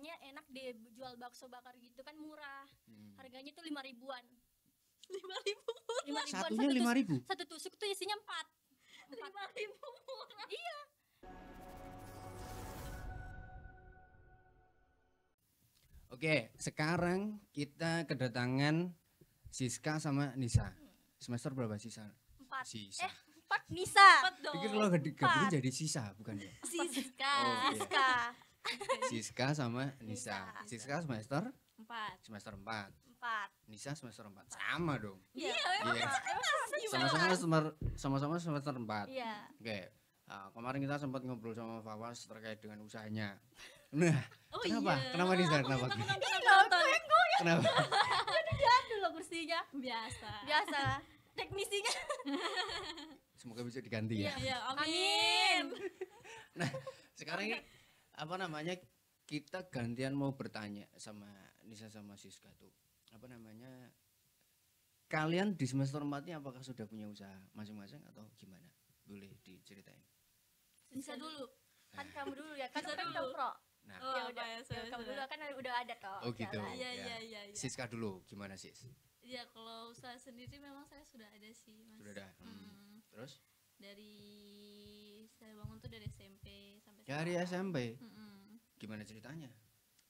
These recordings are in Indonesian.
kayaknya enak deh jual bakso bakar gitu kan murah. Harganya tuh 5 ribuan. 5.000. 5 ribuan Satunya 5.000. Satu tusuk tuh isinya 4. 5.000 murah. Iya. Oke, sekarang kita kedatangan Siska sama Nisa. Semester berapa Sisa? 4. Sisa. 4 Nisa. 4 dong. Pikir kalau gabung jadi sisa, bukan ya? Siska. Oh, iya. Siska. Siska sama Nisa. Siska semester 4. semester 4. 4. Nisa semester 4. Sama dong. Iya. Iya. Sama-sama semester 4. Iya. Oke. Kemarin kita sempat ngobrol sama Fawas terkait dengan usahanya. Nah, kenapa? Iya. Kenapa Nisa? Kenapa? Kenapa? Dulu kursinya. Biasa. Teknisinya. Semoga bisa diganti ya. Iya, Amin. Nah, sekarang ini apa namanya? Kita gantian mau bertanya sama Nisa sama Siska tuh. Apa namanya? Kalian di semester 4 ini apakah sudah punya usaha masing-masing atau gimana? Boleh diceritain. Nisa dulu. Kan kamu dulu ya. Kan Nisa kan dulu. udah pro. Nah, Oh, Ya apa udah. ya, Ya, kamu dulu kan udah ada toh. oh gitu. jalan. Iya, Ya. iya. Siska dulu, gimana Sis? Iya, kalau usaha sendiri memang saya sudah ada sih, Mas. Sudah ada. Terus? Dari saya bangun tuh dari SMP sampai Dari sekarang. SMP. Mm-mm. Gimana ceritanya?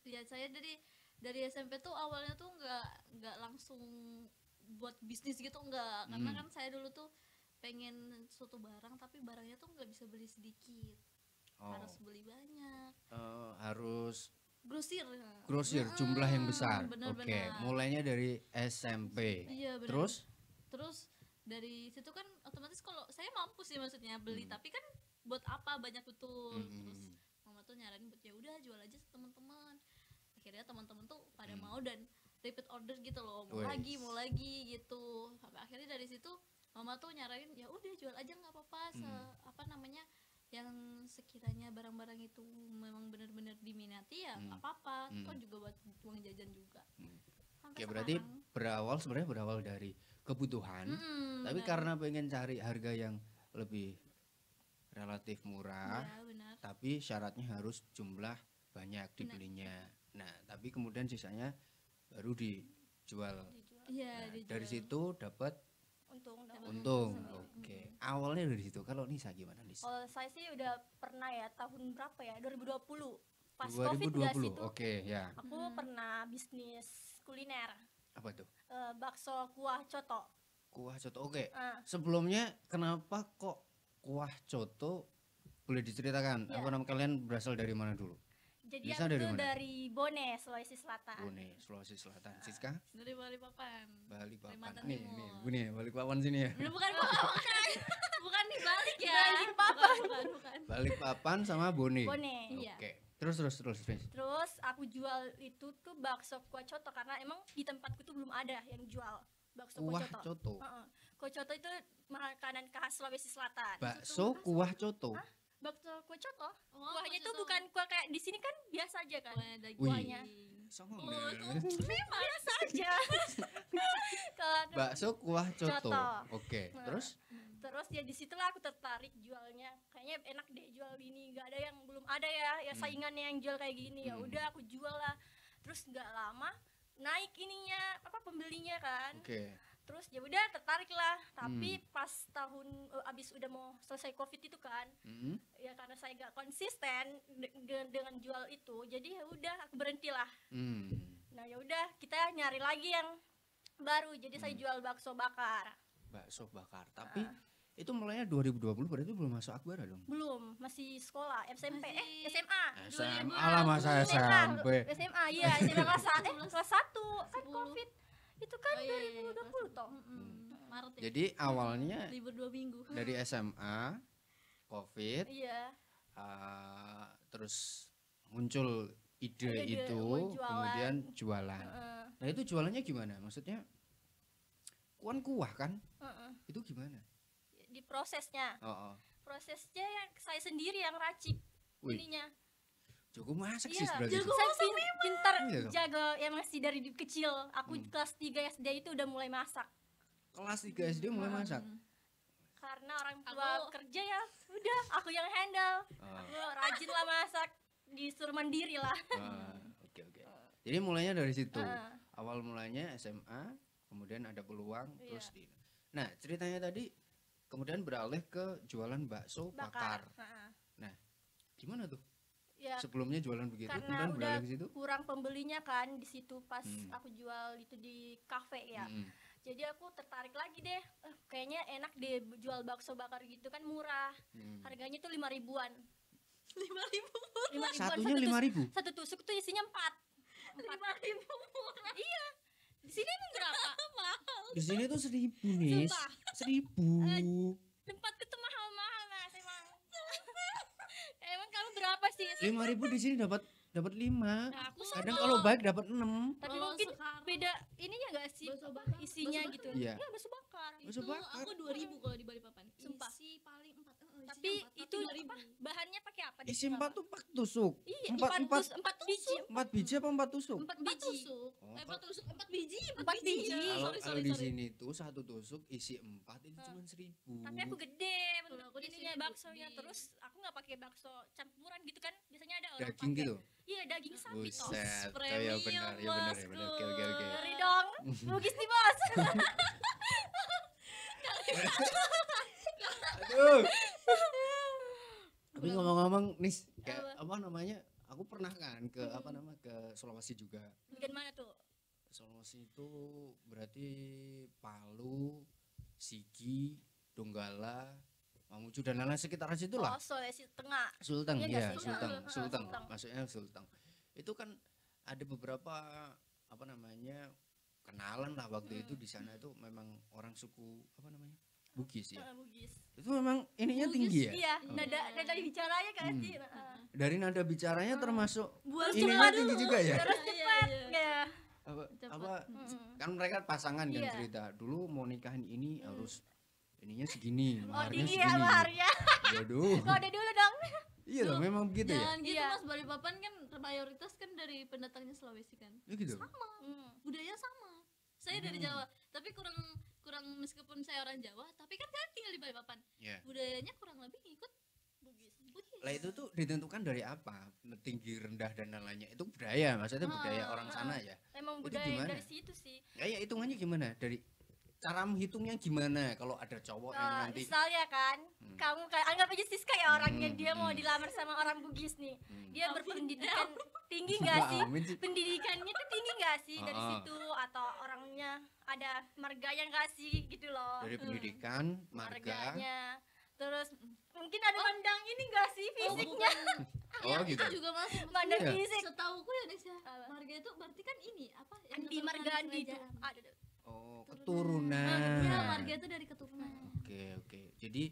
Ya saya dari SMP tuh awalnya tuh nggak langsung buat bisnis gitu, enggak, karena kan saya dulu tuh pengen suatu barang tapi barangnya tuh nggak bisa beli sedikit, Oh, harus beli banyak, harus grosir. grosir jumlah yang besar. Benar, Oke, benar. mulainya dari SMP. Iya benar. Terus Dari situ kan otomatis kalau saya mampu sih maksudnya beli, tapi kan buat apa banyak betul. Terus mama tuh nyaranin buat ya udah jual aja teman-teman. Akhirnya teman-teman tuh pada mau dan repeat order gitu loh, mau lagi gitu. Sampai akhirnya dari situ mama tuh nyaranin ya udah jual aja nggak apa-apa, apa namanya, yang sekiranya barang-barang itu memang benar-benar diminati ya nggak apa-apa, kan juga buat uang jajan juga. Sampai Oke, berarti sekarang. sebenarnya berawal dari kebutuhan, tapi benar. karena pengen cari harga yang lebih relatif murah, Ya, benar. tapi syaratnya harus jumlah banyak dibelinya. Nah, tapi kemudian sisanya baru dijual. Iya, Nah, dari situ dapat Untung. untung. Oke, awalnya dari situ. Kalau Nisa gimana Nisa? Kalau saya sih udah pernah ya tahun berapa ya? 2020. Pas Covid enggak sih 2020. tuh. Oke, ya. Aku pernah bisnis kuliner. Apa tuh? Bakso kuah coto. Kuah coto. Oke. Ah. Sebelumnya kenapa kok kuah coto? Boleh diceritakan Iya. apa nama kalian berasal dari mana dulu? Jadi Nisa aku dari tuh mana? dari Bone, Sulawesi Selatan. Bone, Sulawesi Selatan. Siska? Dari Balikpapan. Balikpapan. Kalimantan Nih, Timur. Bune, Balikpapan sini ya. Bener, bukan bukan di balik ya. Balikpapan. Bukan. Balikpapan sama Bone. Bone. Iya. Oke. Terus. Terus aku jual itu tuh bakso kuah coto karena emang di tempatku tuh belum ada yang jual bakso Kuah kuah coto. coto. Kuah coto itu makanan khas Sulawesi Selatan. Bakso kuah coto. Bakso kuah coto. Oh, Kuahnya bakso tuh coto. bukan kuah kayak di sini kan biasa aja kan. Kuahnya daging. Wih. Kuahnya. Songong Oh, ya. itu Biasa aja. Kalau Bakso kuah coto. Coto. Oke. Nah. Terus? Terus ya di situlah aku tertarik jualnya. Kayaknya enak deh jual ini. Nggak ada yang belum ada ya saingannya yang jual kayak gini. Ya udah aku jual lah. Terus nggak lama naik ininya apa pembelinya kan. Oke. Terus ya udah tertarik lah. Tapi pas tahun abis udah mau selesai Covid itu kan. Ya karena saya gak konsisten dengan jual itu. Jadi ya udah aku berhentilah. Nah ya udah kita nyari lagi yang baru. Jadi saya jual bakso bakar. Bakso bakar. Tapi itu mulainya 2020 berarti belum masuk Akbara dong. Belum, masih sekolah, SMP, Masih SMA. Alah masa SMP. SMA, iya, SMA kelas 1 kan Sepuluh. Covid. Itu kan Oh, iya, 2020 toh. Maret ya. Jadi awalnya Libur 2 minggu. dari SMA, Covid, Iya. terus muncul ide Ide, itu, mau jualan. kemudian jualan. Nah itu jualannya gimana? Maksudnya kuah kan? Itu gimana? Di prosesnya. Oh. Prosesnya yang saya sendiri yang racik Wih. ininya. Jago masak Iya, sih berarti. saya pintar Iya dong. jaga yang masih dari kecil. Aku kelas 3 SD itu udah mulai masak. Kelas 3 SD mulai masak. Karena orang tua kerja ya, udah aku yang handle. Aku rajin lah masak, disuruh mandiri lah. Jadi mulainya dari situ. Heeh. Awal mulanya SMA, kemudian ada peluang Iya. terus Nah, ceritanya tadi kemudian beralih ke jualan bakso bakar. Heeh. Nah, gimana tuh? Ya Sebelumnya jualan begitu, karena kemudian udah beralih ke situ? kurang pembelinya kan di situ pas Hmm. aku jual itu di kafe ya. Mm-mm. Jadi aku tertarik lagi deh. Kayaknya enak deh jual bakso bakar gitu kan murah. Mm. Harganya tuh 5 ribuan. 5.000 5 ribuan Satunya satu 5.000. satu tusuk tuh isinya 4. 5.000 Iya. Di sini emang berapa? mahal. Di sini tuh 1.000 nih. Sumpah. 1.000. Tempatku tuh mahal-mahal Mas emang. Emang kamu berapa sih? 5.000 di sini dapat 5. Nah, aku Kadang sama. kalau baik dapat 6. Tapi Kalau mungkin sekarang beda ininya enggak sih? bakso Apa, bakar. isinya Bakso gitu. bakar. Iya. Ya bakso bakar. Bakso Itu bakar. aku 2.000 kalau di Balikpapan. Sumpah. Isi paling 4. Tapi itu apa? Bahannya pakai apa? Isi 4 tuh 4 tusuk. Iya, 4 biji. 4 biji apa 4 tusuk? 4 4 biji. tusuk. Oh, 4 tusuk, 4 biji, 4 biji. Kalau Sorry, kalau sorry, di sorry. sini tuh satu tusuk isi 4 itu cuma 1.000. Tapi aku gede Kalau aku di ininya sini baksonya di- terus aku nggak pakai bakso campuran gitu kan. Biasanya ada orang Daging pakai. gitu. Iya, daging sapi toh. Buset. Oh, ya Premium, benar, ya benar, ya benar. Oke, oke, oke. Ngeri dong. Bugis nih, Bos. Aduh. Tapi ngomong-ngomong nih, kayak apa namanya? Aku pernah kan ke apa nama ke Sulawesi juga. Bagian mana tuh? Sulawesi itu berarti Palu, Sigi, Donggala, Mamuju dan lain-lain sekitaran situ lah. Oh, Sulawesi Tengah. Sulteng, Iya nggak ya, sih? Sulteng, Heeh, Sulteng, Sulteng. maksudnya Sulteng. Itu kan ada beberapa apa namanya kenalan lah waktu itu di sana itu memang orang suku apa namanya Bugis ya. Bugis. Itu memang ininya Bugis, tinggi ya. Iya, Oh. nada bicaranya kan sih. Dari nada bicaranya termasuk Buat ininya tinggi juga ya. Terus cepat. Ya. Apa, Cepat. apa kan mereka pasangan kan Iya. cerita dulu mau nikahin ini harus ininya segini, Oh, maharnya tinggi ya segini. maharnya. Waduh. Kode dulu dong. Iya loh, memang begitu ya. Jangan gitu Iya. Mas, Balikpapan kan mayoritas kan dari pendatangnya Sulawesi kan. Ya gitu. Sama, budaya sama. Saya dari Jawa, tapi kurang meskipun saya orang Jawa, tapi kan saya tinggal di Balikpapan. Ya. Budayanya kurang lebih ikut Bugis. Lah itu tuh ditentukan dari apa? Tinggi, rendah dan lain-lainnya. Itu budaya, maksudnya budaya orang sana ya. Emang Itu budaya gimana? dari situ sih. Ya hitungannya gimana? Dari cara menghitungnya gimana kalau ada cowok yang Nah, nanti misalnya kan, kamu kayak anggap aja Siska ya orangnya, dia mau hmm. dilamar sama orang Bugis nih. Dia Amin. berpendidikan tinggi nggak sih? Amin sih. Pendidikannya tuh tinggi nggak sih dari Ah. situ atau orangnya ada marganya nggak sih gitu loh? dari pendidikan, marga. Marganya. Terus mungkin ada mandang ini nggak sih fisiknya? Oh gitu. juga masuk. Mandang Iya. fisik. Setahuku ya Nesya, Apa? marga itu berarti kan ini apa? yang Andi keturunan marga Andi itu. kerajaan. Ada. Oh, keturunan. Iya, marga itu dari keturunan. Oke, oke. Jadi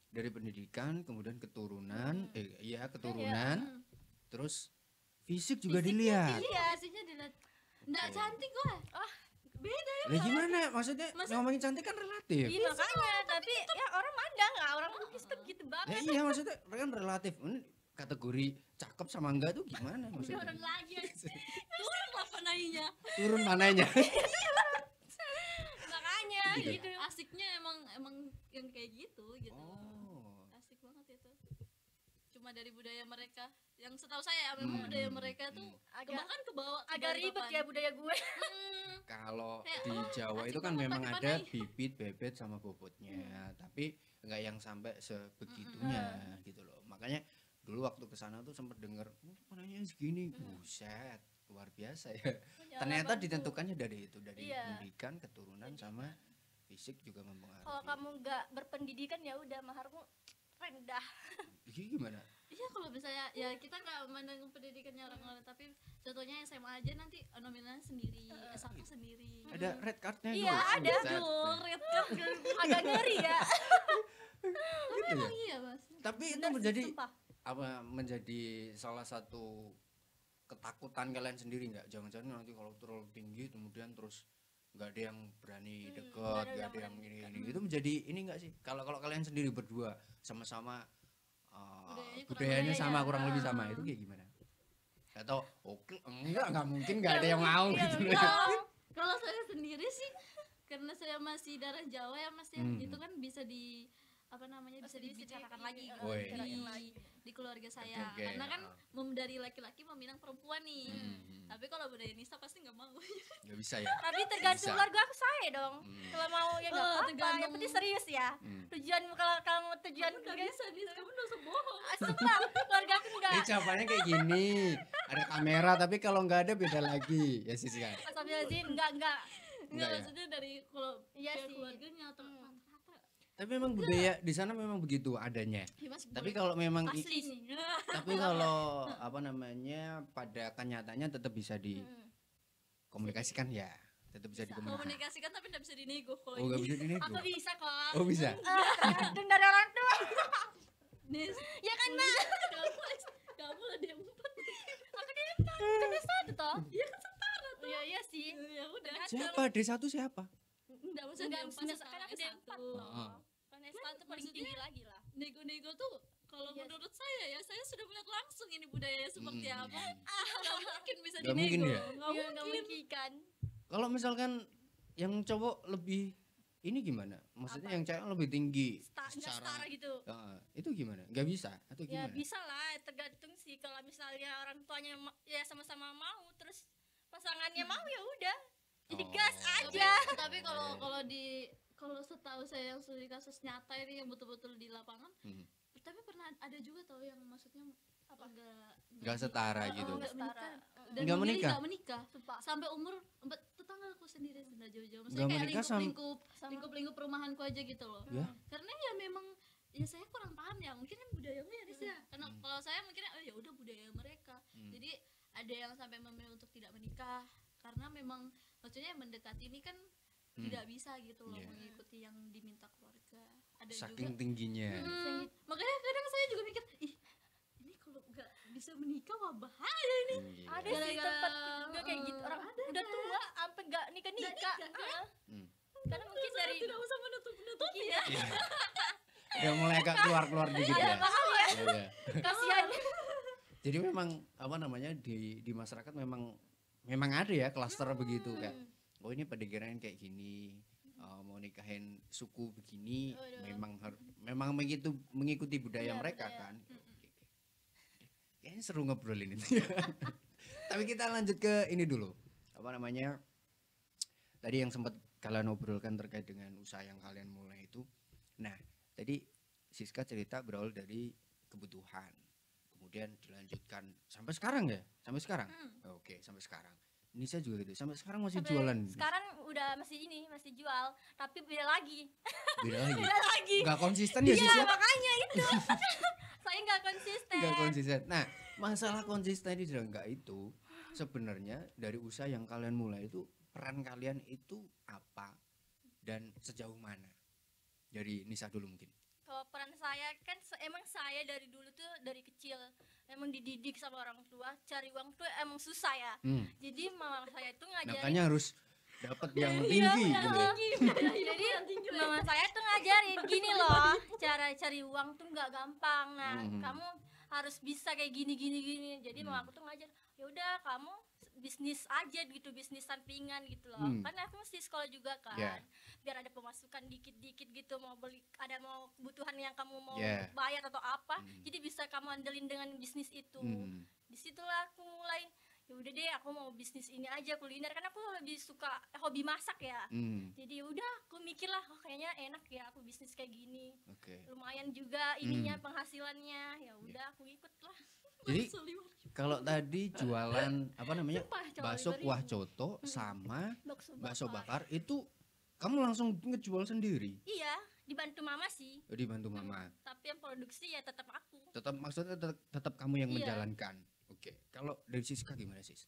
dari pendidikan, kemudian keturunan, iya keturunan, terus fisik juga dilihat. Iya, fisiknya dilihat. Nggak Oke. cantik gue. Beda ya. Lah gimana? Maksudnya ngomongin cantik kan relatif. Iya makanya, tapi ya orang mandang nggak orang Bugis tuh gitu Ya banget. iya maksudnya kan relatif. Ini kategori cakep sama enggak tuh gimana Turun maksudnya? lagi. Turun lah panainya. Turun mananya? Makanya Gitu. gitu. Asiknya emang yang kayak gitu gitu. Oh. Asik banget itu. Cuma dari budaya mereka. Yang setahu saya memang budaya mereka tuh bahkan ke bawah ke Agak ribet Balikpapan. ya budaya gue. Kalau Kayak, di oh, Jawa asik itu kan banget memang pakai ada panai. bibit, bebet sama bobotnya, tapi enggak yang sampai sebegitunya gitu loh. Makanya dulu waktu ke sana tuh sempat denger, panainya segini, buset, luar biasa ya. Ternyata ditentukannya dari itu, dari Iya. pendidikan, keturunan sama fisik juga mempengaruhi. Kalau kamu nggak berpendidikan ya udah maharmu rendah. Ini gimana? Iya kalau misalnya ya kita nggak memandang pendidikannya orang-orang tapi contohnya SMA aja nanti nominalnya sendiri, S1 sendiri. Ada red cardnya Iya, dulu. ada. Buset. Aduh, red card. Agak ngeri ya. Tapi emang iya mas. Tapi itu Bener sih, menjadi sumpah. apa menjadi salah satu ketakutan kalian sendiri nggak? Jangan-jangan nanti kalau terlalu tinggi kemudian terus nggak ada yang berani deket, nggak ada nggak ada yang yang ini. Itu menjadi ini nggak sih? Kalau kalau kalian sendiri berdua sama-sama budayanya sama kurang lebih sama itu kayak gimana? Atau oke enggak mungkin nggak ada yang mau Iya, gitu loh. Kalau saya sendiri sih karena saya masih darah Jawa ya mas ya itu kan bisa di apa namanya bisa dibicarakan lagi Woi. di keluarga saya Oke, karena kan ya. dari laki-laki meminang perempuan nih tapi kalau budaya Nisa pasti nggak mau. Nggak bisa ya. Tapi tergantung Bisa. keluarga aku saya dong. Kalau mau ya nggak Oh, apa-apa. tergantung. Yang penting serius ya. Tujuan kalau kamu tujuan Kamu nggak bisa nih, kamu udah bohong. Sebentar, keluarga aku Ini enggak. jawabannya kayak gini. Ada kamera tapi kalau nggak ada beda lagi. Ya sih kan. Astagfirullahaladzim, enggak. Enggak Enggak, ya? maksudnya dari kalau Iya pihak sih. keluarganya atau rata-rata. Tapi memang budaya di sana memang begitu adanya. Ya, Mas, Tapi boleh. kalau memang Asli sih. tapi kalau apa namanya pada kenyataannya tetap bisa dikomunikasikan ya. Tetap bisa dikomunikasikan. komunikasikan tapi nggak bisa dinego kalau Oh, nggak ini. bisa dinego. Aku bisa kok. Oh, bisa. Tergantung dari orang tua. Nis, Ya kan, Mbak? kamu lah dia empat. Aku di depan. Kan dia satu toh. Iya kan setara tuh. Iya, iya sih. Ya udah. Siapa? D1 siapa? Enggak maksudnya Enggak, dia empat semester setara kan aku di S1. empat Oh. loh. Kan S1 paling Maksudnya- tinggi lagi lah. Nego-nego tuh kalau Iya. menurut saya ya, saya sudah melihat langsung ini budaya seperti Hmm. apa. Nggak mungkin bisa Nggak mungkin dinego. ya? Nggak Iya, nggak mungkin. mungkin kan. Kalau misalkan yang cowok lebih ini gimana? Maksudnya Apa? yang cewek lebih tinggi Nggak setara gitu. itu gimana? Nggak bisa atau Ya gimana? bisa lah, tergantung sih kalau misalnya orang tuanya ya sama-sama mau, terus pasangannya mau ya udah. Jadi Oh. gas Tapi- aja. Tapi kalau setahu saya yang studi kasus nyata ini yang betul-betul di lapangan, Hmm. tapi pernah ada juga tau yang maksudnya Apa? Nggak setara gitu. nggak Setara. menikah. Dan Nggak memilih menikah? nggak menikah Sumpah. sampai umur tetanggaku sendiri sudah jauh-jauh, Nggak maksudnya kayak menikah sama- lingkup perumahanku aja gitu loh. Ya. Karena ya memang ya saya kurang paham ya, mungkin kan budayanya ya Nis, ya. Karena kalau saya mungkin ya udah budaya mereka. Jadi ada yang sampai memilih untuk tidak menikah karena memang maksudnya mendekati ini kan tidak bisa gitu loh, Iya. mengikuti yang diminta keluarga. Ada Saking juga tingginya. makanya kadang saya juga mikir, ih ini kalau nggak bisa menikah wah bahaya ini. Iya. Ada sih Gara-gara- tempat juga kayak gitu, orang udah tua sampai nggak nikah. Hmm. Karena mungkin Saya dari tidak usah menutup-nutupi ya. Udah mulai agak keluar dikit ya. paham ya, Iya, iya. kasihan. Jadi memang apa namanya di masyarakat memang ada ya klaster begitu kayak oh ini pedikiran kayak gini, mau nikahin suku begini, memang begitu mengikuti budaya Iya, mereka budaya. kan. Oke. Kayaknya seru ngobrolin ini. Tapi kita lanjut ke ini dulu. Apa namanya? Tadi yang sempat kalian obrolkan terkait dengan usaha yang kalian mulai itu. Nah, tadi Siska cerita berawal dari kebutuhan. Kemudian dilanjutkan sampai sekarang ya? Sampai sekarang? Oke, sampai sekarang. Nisa juga gitu. Sampai sekarang masih Sampai jualan. Sekarang udah masih jual, tapi beda lagi. Beda lagi. Beda lagi. Enggak konsisten ya Sis Iya, ya? makanya itu. Saya nggak konsisten. Enggak konsisten. Nah, masalah konsisten di dalam enggak itu sebenarnya dari usaha yang kalian mulai itu peran kalian itu apa dan sejauh mana? Dari Nisa dulu mungkin. Kalau peran saya kan emang saya dari dulu tuh dari kecil emang dididik sama orang tua cari uang tuh emang susah ya. Jadi mama saya tuh ngajarin. Makanya harus dapat yang tinggi gitu ya. Jadi mama saya tuh ngajarin gini loh, cara cari uang tuh nggak gampang. Nah, kamu harus bisa kayak gini. Jadi mama aku tuh ngajar, ya udah kamu bisnis aja gitu, bisnis sampingan gitu loh. Kan aku mesti sekolah juga kan. Yeah. Biar ada pemasukan dikit-dikit gitu, mau beli mau kebutuhan yang kamu mau Yeah. bayar atau apa. Jadi bisa kamu andelin dengan bisnis itu. Disitulah aku mulai ya udah deh aku mau bisnis ini aja kuliner, karena aku lebih suka hobi masak ya. Jadi udah aku mikir lah, oh kayaknya enak ya aku bisnis kayak gini. Oke. Lumayan juga ininya penghasilannya. Ya udah aku ikut lah. Jadi kalau tadi jualan apa namanya? Sumpah, jualan Bakso 5.000. kuah coto sama bakso bakar. bakar itu kamu langsung ngejual sendiri. Iya, dibantu mama sih. Dibantu mama. Tapi yang produksi ya tetap aku. Tetap maksudnya tetap kamu yang Iya. menjalankan. Oke. Kalau dari Siska gimana Sis?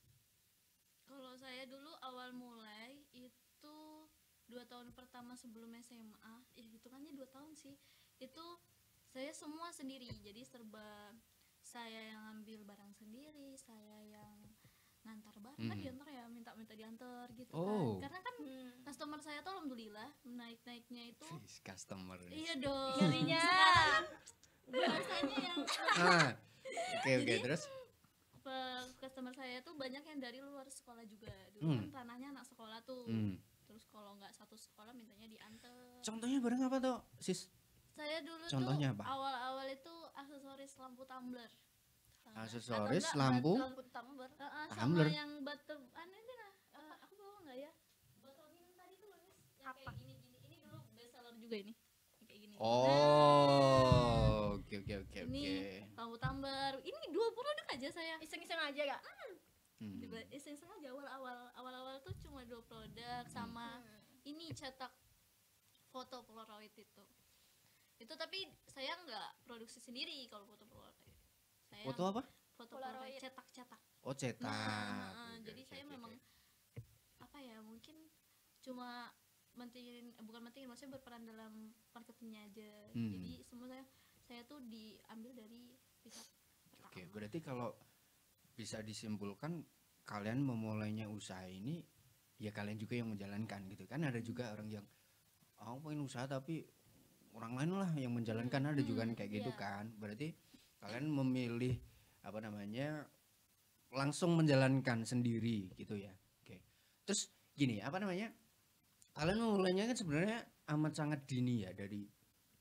Kalau saya dulu awal mulai itu 2 tahun pertama sebelum SMA, ya hitungannya 2 tahun sih. Itu saya semua sendiri, jadi serba saya yang ambil barang sendiri, saya yang ngantar barang kan diantar ya, minta diantar gitu Oh. kan. Karena kan customer saya tuh alhamdulillah naiknya itu Sis, customer. iya dong. Ngerinya. Biasanya yang Ah. Oke, Jadi- terus customer saya tuh banyak yang dari luar sekolah juga. Dulu kan ranahnya anak sekolah tuh. Terus kalau nggak satu sekolah mintanya diantar. contohnya barang apa toh, Sis? Saya dulu Contohnya tuh apa? awal-awal itu aksesoris lampu tumbler. Aksesoris Atau enggak, lampu lampu tumbler. Sama Tumbler. yang apa? Ini dulu bestseller juga ini. Kayak gini. Oh, oke oke oke Ini oke. rambut tambar. Ini 2 produk aja saya. Iseng-iseng aja gak? Hmm. Iseng-iseng aja awal-awal tuh cuma 2 produk sama ini cetak foto Polaroid itu. Itu tapi saya nggak produksi sendiri kalau foto Polaroid. Saya Foto apa? Foto Polaroid. Polaroid cetak. Oh, cetak. Nah, Oke, jadi oke, saya oke, memang oke. apa ya, mungkin cuma bukan mentingin, maksudnya berperan dalam marketingnya aja. Hmm. Jadi semua saya tuh diambil dari pihak pertama. Oke, berarti kalau bisa disimpulkan kalian memulainya usaha ini ya kalian juga yang menjalankan gitu kan. Ada juga orang yang aku pengen usaha tapi orang lain lah yang menjalankan, ada juga kan kayak gitu iya. kan. Berarti kalian memilih apa namanya langsung menjalankan sendiri gitu ya. Oke. Terus gini, apa namanya? Kalian memulainya kan sebenarnya amat sangat dini ya, dari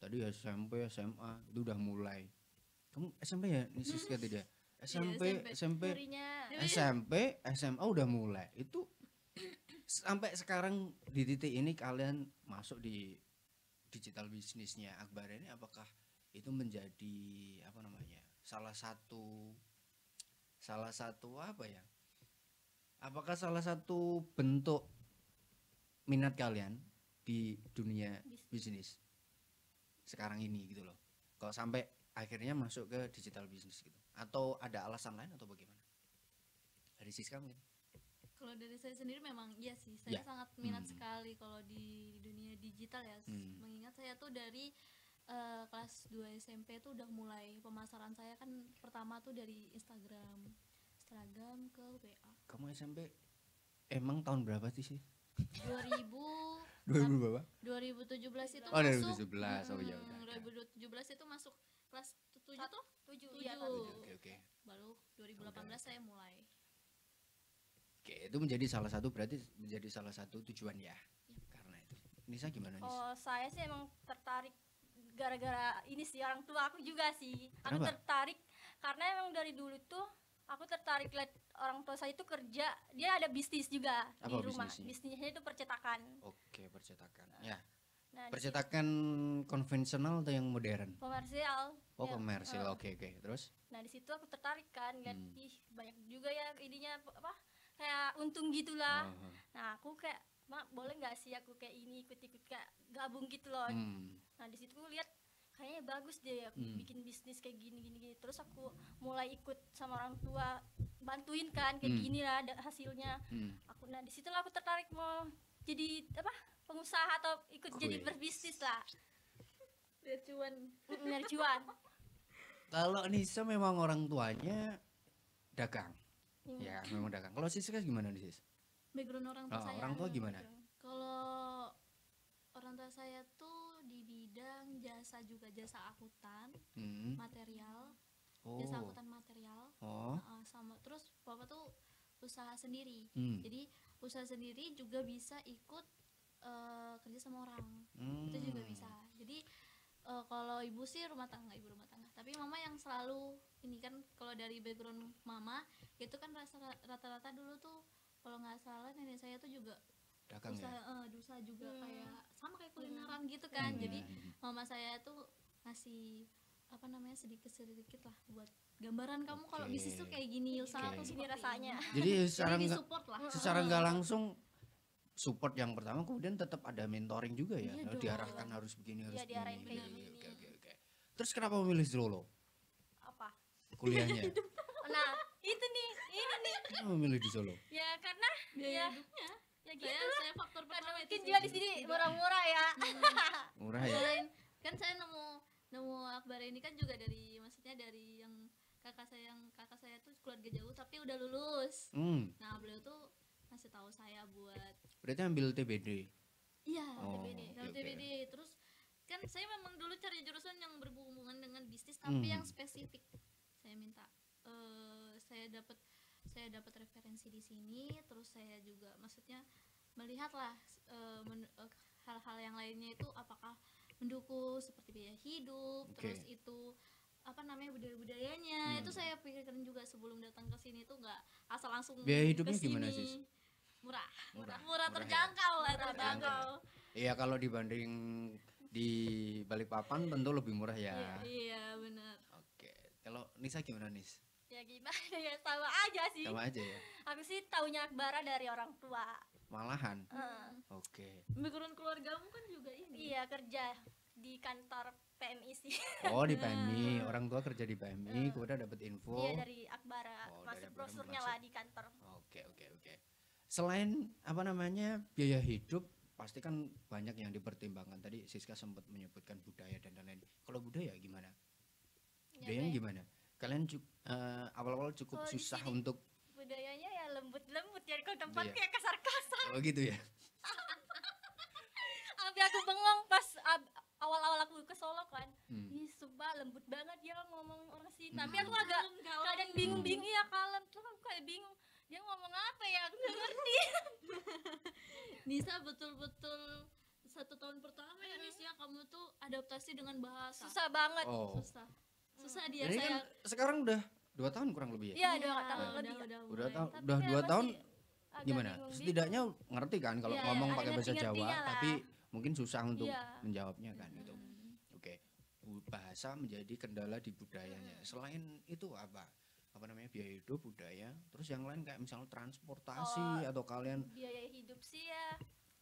tadi SMP, SMA itu udah mulai. Kamu SMP ya, Siska tadi ya? SMP, SMP, Curinya SMP, SMA udah mulai. Itu sampai sekarang di titik ini kalian masuk di digital bisnisnya Akbar ini, apakah itu menjadi apa namanya? Salah satu apa ya? Apakah salah satu bentuk minat kalian di dunia bisnis sekarang ini gitu loh? Kalau sampai akhirnya masuk ke digital bisnis gitu, atau ada alasan lain atau bagaimana? Dari Siska mungkin? Kalau dari saya sendiri memang iya sih, saya Ya. sangat minat Hmm. sekali kalau di dunia digital ya. Mengingat saya tuh dari kelas 2 SMP tuh udah mulai pemasaran saya kan, pertama tuh dari Instagram ke WA. Kamu SMP emang tahun berapa sih? 2000 2000 berapa? 2017 itu Oh, masuk. 2017. Oh, ya udah. 2017 itu masuk kelas 7 tuh. 7 Tujuh. ya. Oke. Baru 2018 saya mulai. Oke, itu menjadi salah satu, berarti menjadi salah satu tujuan ya. Karena itu. Nisa gimana Nis? Oh, saya sih emang tertarik gara-gara ini sih, orang tua aku juga sih. Aku Kenapa? tertarik karena emang dari dulu tuh aku tertarik lihat orang tua saya itu kerja, dia ada bisnis juga Apa di rumah. bisnisnya? Bisnisnya itu percetakan. Oke, percetakan. Ya. Nah, di Percetakan konvensional atau yang modern? situ komersial. Oh, Ya, komersil. eh. Oke. Terus? Nah, di situ aku tertarik kan, lihat Hmm. ih banyak juga ya ininya apa? Kayak untung gitulah. Oh, Nah, aku kayak, "Mak, boleh nggak sih aku kayak ini ikut-ikut kayak gabung gitu loh." hmm. Nah, di situ aku lihat kayaknya bagus deh aku bikin bisnis kayak gini. Terus aku mulai ikut sama orang tua, bantuin kan kayak gini lah hasilnya. Hmm. Nah, di situ lah aku tertarik mau jadi apa? Pengusaha atau ikut jadi Wih. berbisnis lah. Lihat cuan. Nyari cuan. Kalau Nisa memang orang tuanya dagang. Hmm. Ya, memang dagang. Kalau Siska gimana nih, Sis? Background orang tua Oh, saya. orang tua gimana? Kalau orang tua saya tuh di bidang jasa juga, jasa akuntan Hmm. material, Oh. jasa akuntan material. Oh. Sama terus bapak tuh usaha sendiri. Hmm. Jadi usaha sendiri juga bisa ikut kerja sama orang. Hmm. Itu juga bisa. Jadi kalau ibu sih ibu rumah tangga. Tapi mama yang selalu ini kan, kalau dari background mama itu kan rata-rata dulu tuh kalau nggak salah nenek saya tuh juga Dagang ya. usaha juga kayak sama kayak kulineran gitu kan. Jadi mama saya tuh ngasih apa namanya sedikit lah buat gambaran kamu kalau Oke. bisnis tuh kayak gini, usaha Oke. tuh Gini seperti rasanya. ini. Jadi secara Jadi nggak disupport lah. secara nggak langsung support yang pertama, kemudian tetap ada mentoring juga ya. Iya Oh, dong. diarahkan harus begini, harus Iya, diarahin begini. kayak Iya, gini. Oke. Terus kenapa memilih Solo Apa? kuliahnya? Nah, itu nih, ini nih. Kenapa memilih di Solo? Ya karena Biaya ya, hidupnya. ya gitu. Saya faktor Karena pertama itu mungkin sih. juga di sini murah-murah ya. Murah ya. Selain kan saya nemu Akbar ini kan juga dari, maksudnya dari yang kakak saya tuh keluarga jauh tapi udah lulus. Nah, beliau tuh ngasih tahu saya buat Berarti ambil TBD. iya Oh, TBD. oke, oke. TBD. Terus kan saya memang dulu cari jurusan yang berhubungan dengan bisnis tapi yang spesifik. Saya minta saya dapat referensi di sini, terus saya juga maksudnya melihatlah hal-hal yang lainnya itu apakah mendukung seperti biaya hidup, Oke. terus itu apa namanya budayanya. Itu saya pikirkan juga sebelum datang ke sini tuh nggak asal langsung Biaya hidupnya kesini. gimana, Sis? Murah Murah ya? terjangkau lah, Terjangkau. terjangkau. Iya, kalau dibanding di Balikpapan tentu lebih murah ya. Iya, benar. Oke. Kalau Nisa gimana, Nis? Ya gimana ya, sama aja sih. Sama aja ya. Aku sih taunya Akbara dari orang tua. Malahan. Heeh. Oke. Background keluargamu kan juga ini. Iya, kerja di kantor PMI sih. Oh, di PMI. Orang tua kerja di PMI, kemudian dapat info. Iya, dari Akbara. Oh, dari Masuk Akbara brosurnya masuk. lah di kantor. Oke, oke, oke. Selain apa namanya biaya hidup, pasti kan banyak yang dipertimbangkan. Tadi Siska sempat menyebutkan budaya dan lain-lain. Kalau budaya gimana? Ya, Budayanya Be. gimana? Kalian awal-awal cukup Kalau di susah sini- untuk Budayanya ya lembut-lembut ya, kalau tempat Iya. kayak kasar-kasar. oh gitu ya. Sampai aku bengong pas awal-awal aku ke Solo kan. Hmm. Ih, sumpah lembut banget dia ngomong orang sini. Tapi Hmm. aku agak kadang bingung-bingung, ya kalem. Tuh aku kayak bingung. Dia ngomong apa ya? Aku nggak ngerti. Nisa betul-betul 1 tahun pertama ya Nis ya, kamu tuh adaptasi dengan bahasa. Susah banget. Oh. Susah dia Ini kan saya. sekarang udah 2 tahun kurang lebih ya. Iya, Iya, 2 tahun lebih. udah Udah mulai. tahun, Tapi udah kayak 2 tahun masih agak gimana? bingung-bingung. Setidaknya ngerti kan kalau Iya, ngomong ada pakai bahasa Jawa, ngerti-ngertinya lah. tapi mungkin susah untuk Iya. menjawabnya kan gitu. Oke. Bahasa menjadi kendala di budayanya. Selain itu apa? Apa namanya biaya hidup, budaya, terus yang lain kayak misalnya transportasi atau kalian Biaya hidup sih ya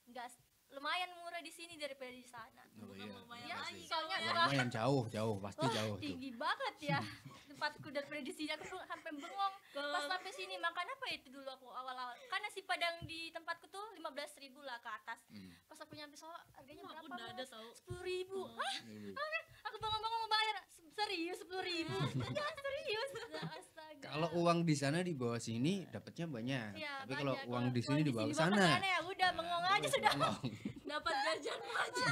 nggak lumayan murah di sini daripada di sana. oh, Bukan lumayan Iya, lagi. soalnya Ya, lumayan jauh pasti jauh tuh. tinggi banget ya tempatku daripada di sini. Aku tuh sampai bengong pas sampai sini. Makan apa itu dulu aku awal-awal, kan nasi padang di tempatku tuh 15.000 lah ke atas. Hmm. Pas aku nyampe Solo harganya Wah, berapa? udah ada Mas? tahu. 10.000. Hah? Iya. Aku bengong-bengong mau bayar. Serius 10.000? Ya serius. Astaga. Kalau uang di sana di bawah sini dapatnya banyak. Iya, Tapi kalau banyak. uang Kalau di sini di bawah bawah sana. ya udah bengong aja sudah. Bengong. Dapat jajan aja.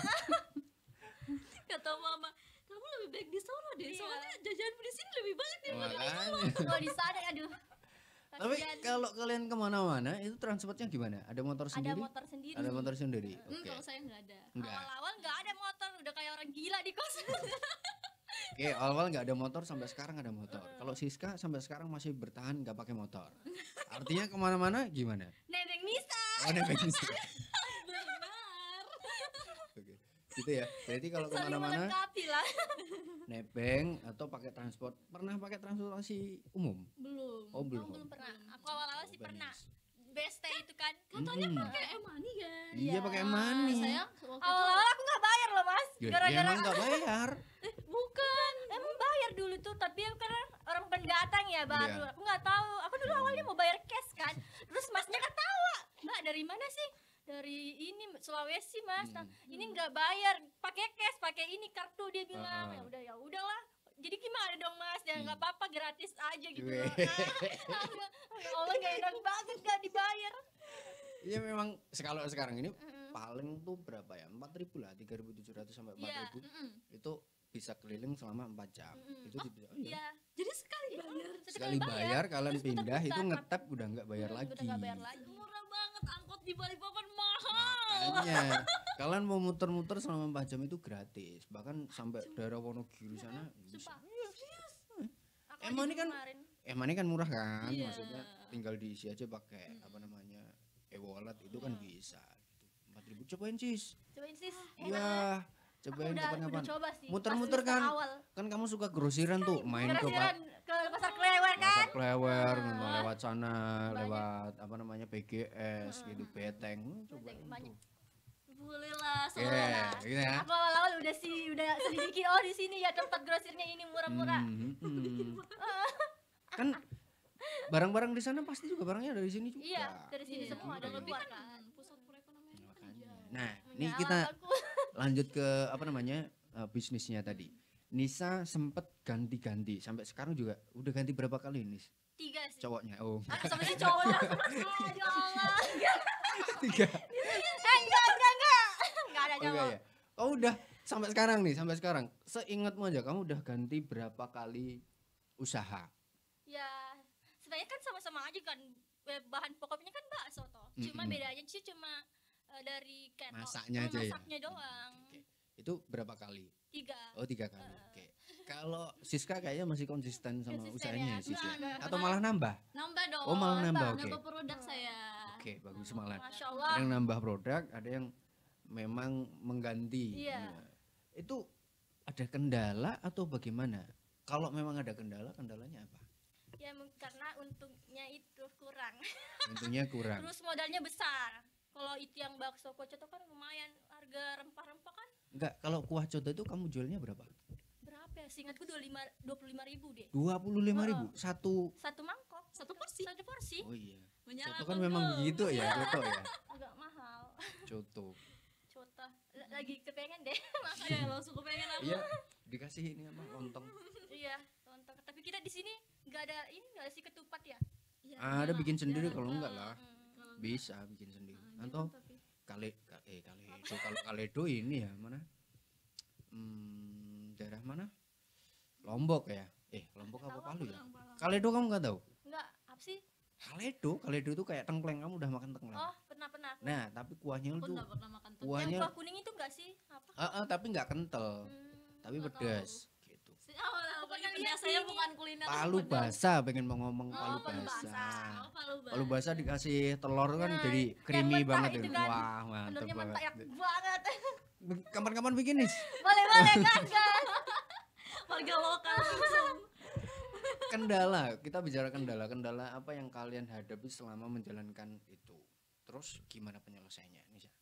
Kata mama, kamu lebih baik di Solo deh. Iya. Soalnya jajan di sini lebih banyak daripada di Makanya. Kalau di sana aduh. Tapi kasihan. kalau kalian kemana-mana itu transportnya gimana? Ada motor Ada sendiri? motor sendiri. Ada motor sendiri. Oke. Kalau saya nggak ada. Enggak. Awal-awal nggak ada motor, udah kayak orang gila di kos. Oke, awal nggak ada motor sampai sekarang ada motor. Kalau Siska sampai sekarang masih bertahan nggak pakai motor. Artinya kemana-mana gimana? Nebeng Nisa. Oh, nebeng Siska. Benar. Oke, gitu ya. Berarti kalau Saling kemana-mana melengkapi lah. nebeng atau pakai transport. Pernah pakai transportasi umum? Belum. Oh belum. Belum pernah. Aku awal-awal sih Oh, pernah. Benis. BST itu kan. Katanya Mm-mm. pakai e-money kan. Iya Iya. pakai money. Saya waktu Awal-awal aku nggak bayar loh mas. Ya, Gara-gara emang nggak bayar. bukan. Emang bayar dulu tuh, tapi karena orang pendatang ya baru. Iya. Aku nggak tahu. Aku dulu awalnya mau bayar cash kan. Terus masnya ketawa. Mbak dari mana sih? Dari ini Sulawesi mas. Nah, ini nggak bayar. Pakai cash, pakai ini kartu dia bilang. Ah. Ya udahlah. Jadi gimana dong mas? Ya nggak apa-apa, gratis aja gitu. Weh. loh. Ya Allah nggak enak banget nggak dibayar. Iya memang sekarang ini Mm-mm. paling tuh berapa ya? 4.000 lah, 3.700 sampai 4.000. Iya. Itu bisa keliling selama 4 jam. Mm-mm. Itu oh, iya. Iya. jadi sekali bayar. Sekali bayar kalian Terus pindah itu putar-putar. ngetap udah nggak bayar Udah lagi. nggak bayar lagi. Murah banget, angkot di Balikpapan mahal. Makanya kalian mau muter-muter selama 4 jam itu gratis. Bahkan sampai daerah Wonogiri sana bisa. Sumpah. Aku Emang aja ini kan kemarin. Emang ini kan murah kan? Iya. Maksudnya tinggal diisi aja pakai apa namanya? E-wallet itu kan bisa gitu. 4.000 cobain sis. Cobain sis. Iya, Aku cobain udah kapan-kapan. coba sih. Muter-muter pas semester kan? Awal. Kan kamu suka grosiran tuh, main ke Grosiran ke pasar Klewer kan? pasar Klewer, Ah. lewat sana, Banyak. lewat apa namanya PGS gitu, Beteng. Cobain Banyak. tuh. Boleh lah, Oke, Solo lah. gitu ya. Aku awal-awal udah selidikin, oh di sini ya tempat grosirnya ini murah-murah. Kan barang-barang di sana pasti juga barangnya dari sini juga. Iya, dari sini Iya, semua ada iya. lebih kan kan. pusat perekonomian kan Makanya. jauh. Nah, Ya, ini kita aku. lanjut ke apa namanya bisnisnya tadi. Nisa sempet ganti-ganti sampai sekarang juga udah ganti berapa kali Nis? 3 sih. Cowoknya. Oh, Ah, sama si cowoknya. Ya Allah. 3. Enggak. Enggak ada Oh, cowok. enggak ya. Oh, udah sampai sekarang nih, sampai sekarang. Seingatmu aja kamu udah ganti berapa kali usaha? Ya, sebenarnya kan sama-sama aja kan. Bahan pokoknya kan bakso toh. Cuma Mm-mm. bedanya sih cuma dari keto. Masaknya aja ya? Masaknya doang. Oke. Itu berapa kali? 3. Oh, 3 kali. Oke. Kalau Siska kayaknya masih konsisten sama Konsisten usahanya ya, ya, Sis ya? enggak. Atau malah nambah? Nambah dong. Oh, malah nambah, oke. Nambah produk saya. Oke, bagus malah. Masya Allah. Ada yang nambah produk, ada yang memang mengganti. Iya. Nah, itu ada kendala atau bagaimana? Kalau memang ada kendala, kendalanya apa? Ya karena untungnya itu kurang. Tentunya kurang. Terus modalnya besar. Kalau itu yang bakso kocoto kan lumayan, harga rempah-rempah kan Enggak, kalau kuah coto itu kamu jualnya berapa? berapa ya? Seingatku 25.000 deh. 25.000 satu. Satu mangkok, Satu porsi. Satu porsi. Oh iya. Menyala Coto kan memang begitu ya, coto ya. Agak mahal. Coto. Cota. Lagi kepengen deh. Iya, langsung kepengen aku. Iya, dikasih ini apa lontong. Iya, tonton. Tapi kita di sini nggak ada si ketupat ya. Iya, Ada jarang, bikin sendiri jarang. kalau enggak lah. Kalau Bisa bikin sendiri. enggak, Atau jarang tapi. Kaledo. Kalau Kaledo ini ya mana? Daerah mana? Lombok ya. Lombok apa Tahu Palu ya? Kurang paham. Kaledo kamu nggak tahu? Enggak, apa sih? Kaledo itu kayak tengkleng, kamu udah makan tengkleng. Oh, pernah. Nah, tapi kuahnya Aku itu enggak pernah makan tuh. kuahnya Yang kuah kuning itu enggak sih? Apa? tapi nggak kental, tapi nggak pedas gitu. Awal Pernah pokoknya lihat saya ini. bukan kuliner Palu pedas. basah, pengen mau ngomong Oh, palu palu basah. basah. Oh, palu basah. Palu basah dikasih telur kan Nah, jadi yang creamy mentah banget itu ya. kan. Wah, mantap Telurnya banget. mentah ya banget. Kapan-kapan bikin nih. Boleh kan, guys? Warga lokal langsung. Kendala, kita bicara kendala. Kendala apa yang kalian hadapi selama menjalankan itu? Terus gimana penyelesaiannya, Nisa?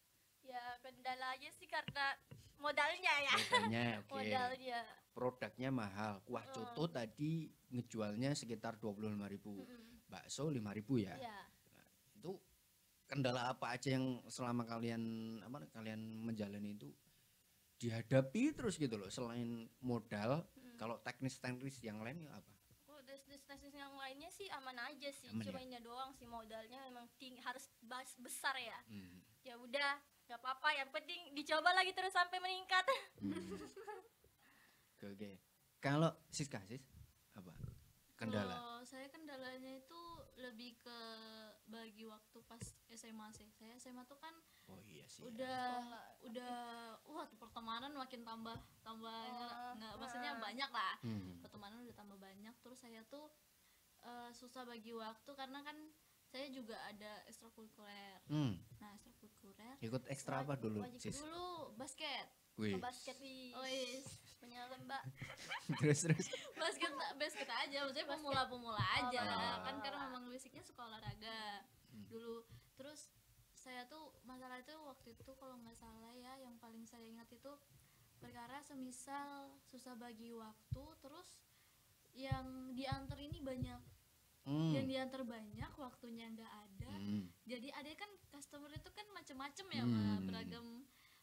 Ya, kendala aja sih karena modalnya ya. Modalnya oke. Modalnya. Produknya mahal. Kuah coto tadi ngejualnya sekitar 25.000. Bakso 5.000 ya. Iya. Itu kendala apa aja yang selama kalian menjalani itu dihadapi terus gitu loh, selain modal? Kalau teknis-teknis yang lain ya apa? Oh, destinasi yang lainnya sih aman aja sih. Aman ya? Cuma ini doang sih modalnya memang harus besar ya. Hmm. Ya udah, nggak apa-apa. Yang penting dicoba lagi terus sampai meningkat. Oke. Kalau sis apa? Kendala. Kalau saya kendalanya itu lebih ke bagi waktu pas SMA sih. Saya SMA tuh kan Oh iya sih. wah tuh pertemanan makin tambah nggak maksudnya banyak lah. Pertemanan udah tambah banyak, terus saya tuh susah bagi waktu karena kan saya juga ada ekstrakurikuler. Nah, ekstrakurikuler Ikut ekstra apa dulu, wajib sis? dulu basket. Wih. Basket di penyalem mbak. terus. basket aja, maksudnya pemula aja pemula. kan, karena memang basicnya suka olahraga dulu. Terus saya tuh masalah itu waktu itu kalau nggak salah ya, yang paling saya ingat itu perkara semisal susah bagi waktu, terus yang diantar ini banyak, yang diantar banyak, waktunya nggak ada. Jadi ada kan customer itu kan macem-macem ya, Mbak.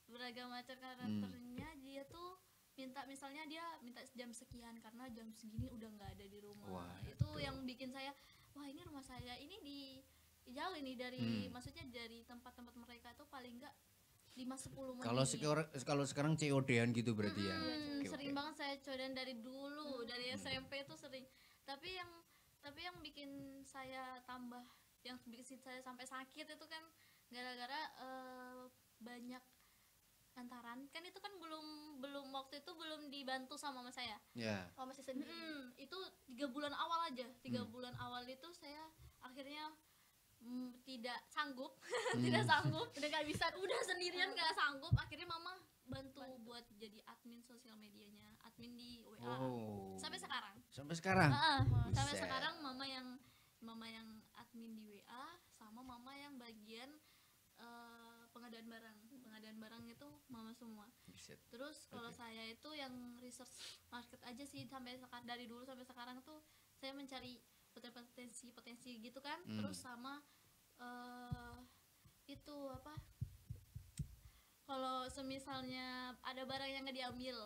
beragam macam karakternya. Dia tuh misalnya dia minta jam sekian karena jam segini udah nggak ada di rumah. Wah, Itu yang bikin saya, wah ini rumah saya ini di jauh ini dari maksudnya dari tempat-tempat mereka tuh paling nggak 5-10 menit. Kalau sekarang COD-an gitu berarti ya. Oke, Sering oke. banget saya codan dari dulu, dari SMP tuh sering. Tapi yang bikin saya tambah, yang bikin saya sampai sakit itu kan gara-gara banyak antaran. Kan itu kan belum waktu itu belum dibantu sama mama saya. Ya. Oh, masih sendiri. Itu 3 bulan awal aja. 3 bulan awal itu saya akhirnya tidak sanggup. Tidak sanggup, Udah nggak bisa. udah sendirian nggak sanggup. Akhirnya mama bantu buat jadi admin sosial medianya, admin di WA. Oh. Sampai sekarang. Sampai sekarang. Sampai Buset. sekarang mama yang admin di WA, sama mama yang bagian pengadaan barang itu mama semua. Buset. Terus kalau Oke. saya itu yang research market aja sih, sampai sekarang, dari dulu sampai sekarang tuh saya mencari potensi gitu kan. Terus sama itu apa, kalau semisalnya ada barang yang nggak diambil,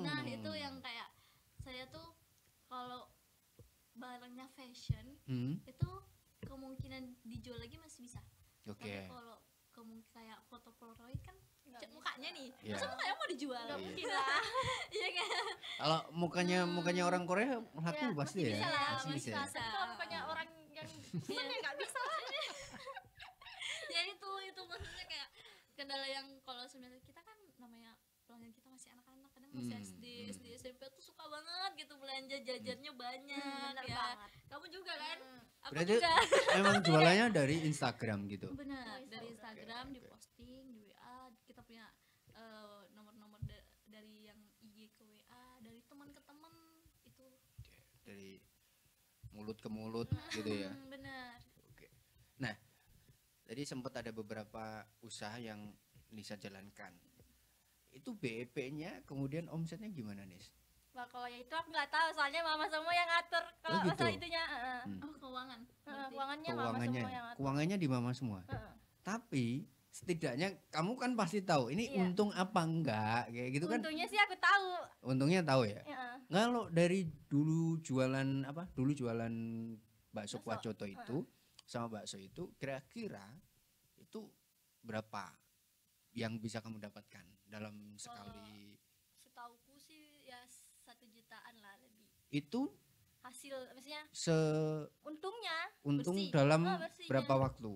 nah itu yang kayak saya tuh kalau barangnya fashion itu kemungkinan dijual lagi masih bisa. Oke. Tapi kalau kemungkinan kayak foto polaroid kan Nggak bisa. mukanya nih, Iya. masa mukanya mau dijual? Nggak Iya. mungkin lah. Iya kan? Kalau mukanya orang Korea laku Ya, pasti masih ya. bisa lah, Pasti masih bisa. bisa. Tapi kalau bukannya orang yang pesan ya nggak bisa lah. Ya itu maksudnya kayak kendala yang kalau sebenarnya kita kan namanya pelanggan kita masih anak-anak, kadang masih SD SMP tuh suka banget gitu belanja, jajannya banyak Bener ya. banget. Kamu juga kan? Aku Berarti juga. memang jualannya dari Instagram gitu. Benar, Oh, dari Instagram. Instagram Oke, diposting di WA, mulut ke mulut gitu ya. Benar. Oke. Nah, tadi sempat ada beberapa usaha yang Nisa jalankan. Itu BEP-nya kemudian omsetnya gimana, Nis? Wah, kalau yang itu aku nggak tahu, soalnya mama semua yang ngatur kalau Oh, gitu? masalah itunya. Oh, keuangan. Berarti. Keuangannya mama Keuangannya, semua yang ngatur. keuangannya di mama semua. Tapi setidaknya kamu kan pasti tahu ini Iya. untung apa enggak kayak gitu kan. Untungnya sih aku tahu. Untungnya tahu ya. Heeh. Kalau dari dulu jualan apa? Dulu jualan bakso kuah Bakso, coto itu sama bakso itu kira-kira itu berapa yang bisa kamu dapatkan dalam sekali? Setauku sih ya 1 jutaan lah lebih. Itu Hasil maksudnya seuntungnya untungnya dalam bersihnya. berapa waktu?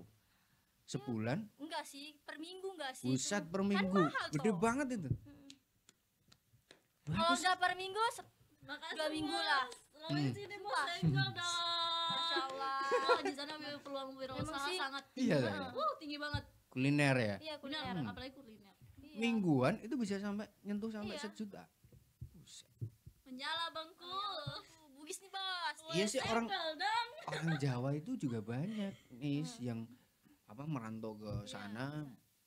Sebulan? Enggak sih, per minggu enggak sih. Pusat itu. per Kan minggu. mahal, Gede toh. banget itu. Kalau Bagus. enggak per minggu Makasih, 2 minggu Bos. lah. Selalu sini Bos, senggol dong. Masya Allah. Oh, di sana peluang Emang wirausaha sih. sangat Iya, tinggi iya. banget. Tinggi banget. Kuliner ya. Iya, Kuliner, kuliner. apalagi kuliner. Iya. Mingguan itu bisa sampai nyentuh sampai Iya. 1 juta. Buset. Menyala bangku. Bugis nih, Bos. Iya sih, orang Senggol dong. orang Jawa itu juga banyak nih yang apa merantau ke sana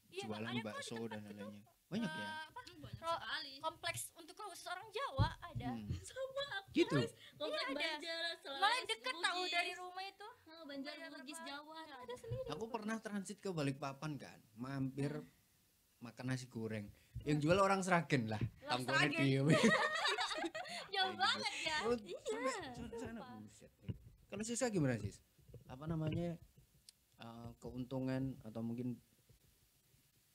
Iya, jualan makanya kok di bakso tempat dan itu, lainnya. Banyak ya? apa, Banyak Ro- sekali. kompleks untuk khusus orang Jawa ada. Sama aku. Gitu. Komplek Iya, ada. Banjar, Selawas, Malah deket tahu Bugis. dari rumah itu. Banjar, Banjar Bugis, Terbang. Jawa. Ada sendiri. Aku pernah transit ke Balikpapan kan, mampir makan nasi goreng. Yang jual orang Sragen lah. Orang Tanggungan Sragen. dia. Jauh banget ya. Oh, sampai sana buset. Kalau Siska gimana Sis? Apa namanya keuntungan atau mungkin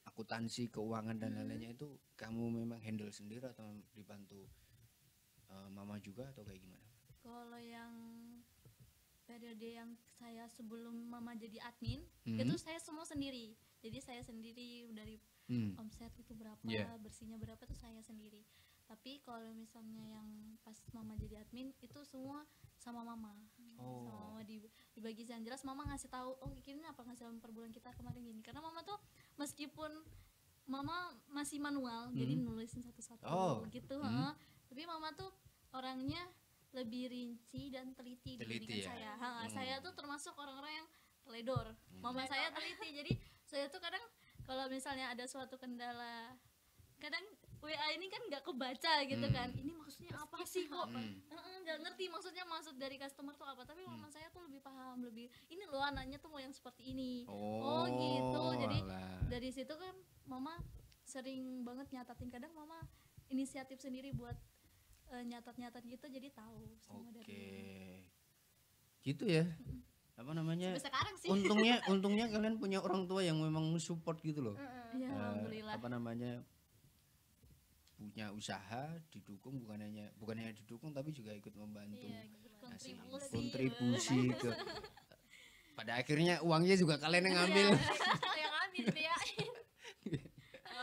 akuntansi keuangan dan lain-lainnya itu kamu memang handle sendiri atau dibantu mama juga atau kayak gimana? Kalau yang periode yang saya sebelum mama jadi admin, Mhm. itu saya semua sendiri. Jadi saya sendiri dari omset itu berapa, Iya. bersihnya berapa itu saya sendiri. Tapi kalau misalnya yang pas mama jadi admin itu semua sama mama. Oh. Sama mama dibagi yang jelas mama ngasih tahu, oh ini apa penghasilan per bulan kita kemarin gini. Karena mama tuh meskipun mama masih manual, jadi nulisin satu-satu Oh. gitu, ha. Tapi mama tuh orangnya lebih rinci dan teliti dibandingkan ya? saya. Saya tuh termasuk orang-orang yang teledor. Mama saya teliti. Jadi saya tuh kadang kalau misalnya ada suatu kendala, kadang WA ini kan nggak kebaca gitu kan. Ini maksudnya apa sih kok? Nggak ngerti maksudnya maksud dari customer tuh apa. Tapi mama saya tuh lebih paham, lebih ini loh anaknya tuh mau yang seperti ini. Oh gitu. Jadi alah. dari situ kan mama sering banget nyatatin, kadang mama inisiatif sendiri buat nyatat-nyatat gitu, jadi tahu semua Oke. dari Gitu ya. Apa namanya? sampai sekarang sih. Untungnya kalian punya orang tua yang memang support gitu loh. Ya, Eh, alhamdulillah. apa namanya? Punya usaha didukung bukan hanya didukung tapi juga ikut membantu Iya, gitu. ngasih Kontribusi. kontribusi ke pada akhirnya uangnya juga kalian yang ngambil. Yang ambil dia.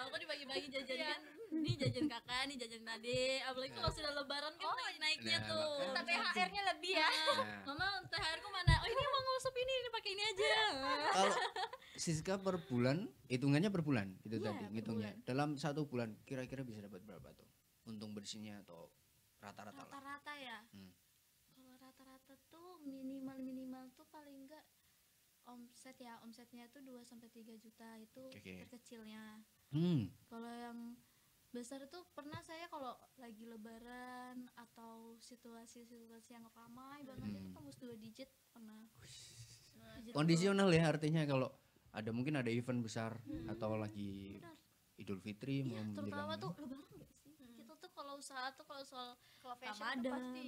Aku dibagi-bagi jajan kan. Ini jajan kakak, ini jajan adik. Apalagi kalau sudah lebaran kan naik-naiknya Nah, tuh. makanya. Tapi HR-nya lebih ya. Nah, Mama THR ku mana? Oh ini mau ngusap ini pakai ini aja. kalau Siska per bulan, hitungannya per bulan itu Iya, tadi per ngitungnya. Dalam 1 bulan kira-kira bisa dapat berapa tuh? Untung bersihnya atau rata-rata lah. Rata-rata ya. Kalau rata-rata tuh minimal tuh paling enggak omsetnya tuh 2 sampai 3 juta itu Oke. terkecilnya. Hmm. Kalau yang besar itu pernah saya kalau lagi lebaran atau situasi yang ramai banget itu tembus 2 digit pernah. Digit Kondisional ya artinya kalau mungkin ada event besar atau lagi Benar. Idul Fitri Iya, mau terutama menjelang tuh lebaran gak sih? Kita tuh kalau usaha tuh kalau soal Kalau fashion tuh Ramadan, pasti.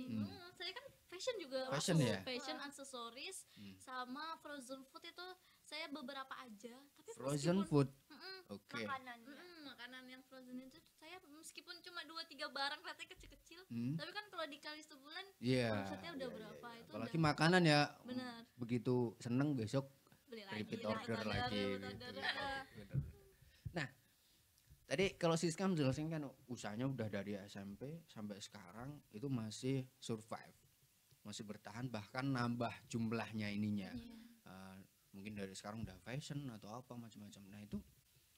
saya kan fashion juga Fashion masuk. ya? Fashion aksesoris sama frozen food itu saya beberapa aja. Tapi frozen meskipun- food. Mm-mm, Oke. Makanannya. makanan yang frozen itu saya meskipun cuma 2-3 barang kelihatannya kecil-kecil, tapi kan kalau dikali sebulan Iya. omsetnya udah berapa itu Apalagi udah makanan ya. Benar. Begitu seneng besok beli lagi. repeat beli order lagi repeat gitu. order. Bener. Nah, tadi kalau Siska menjelaskan kan usahanya udah dari SMP sampai sekarang itu masih survive, masih bertahan bahkan nambah jumlahnya ininya. Iya. Mungkin dari sekarang udah fashion atau apa macam-macam. Nah itu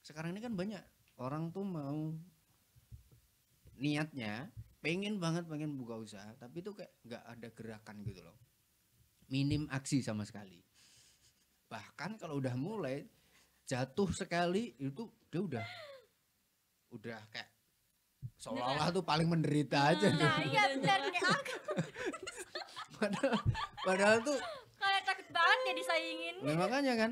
sekarang ini kan banyak orang tuh mau niatnya pengen buka usaha tapi itu kayak nggak ada gerakan gitu loh. minim aksi sama sekali. Bahkan kalau udah mulai jatuh sekali itu dia udah kayak seolah-olah tuh paling menderita aja tuh. Nah iya benar kayak aku Padahal tuh kayak takut banget ya disaingin. nah, makanya kan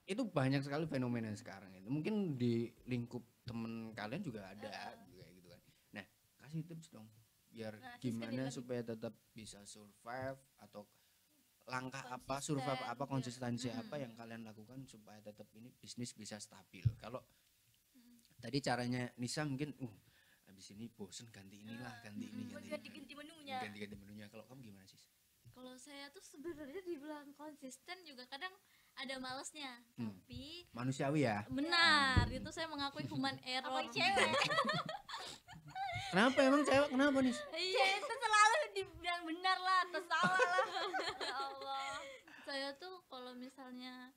itu banyak sekali fenomena sekarang itu. Mungkin di lingkup temen kalian juga ada juga gitu kan. Nah, kasih tips dong biar Nah, gimana Siska supaya tetap bisa survive atau langkah apa Konsisten, survive apa biar- konsistensi apa yang kalian lakukan supaya tetap ini bisnis bisa stabil. Kalau tadi caranya Nisa mungkin habis ini bosen ganti inilah ganti ini Buat ganti ganti-ganti menunya. ganti menunya. Kalau kamu gimana sih? Kalau saya tuh sebenarnya dibilang konsisten juga kadang ada malesnya, tapi Manusiawi ya. benar itu saya mengakui human error. Apalagi cewek. Kenapa emang cewek kenapa nih? Iya, Cewek itu selalu dibilang benar lah atau salah lah. Ya Allah. saya tuh kalau misalnya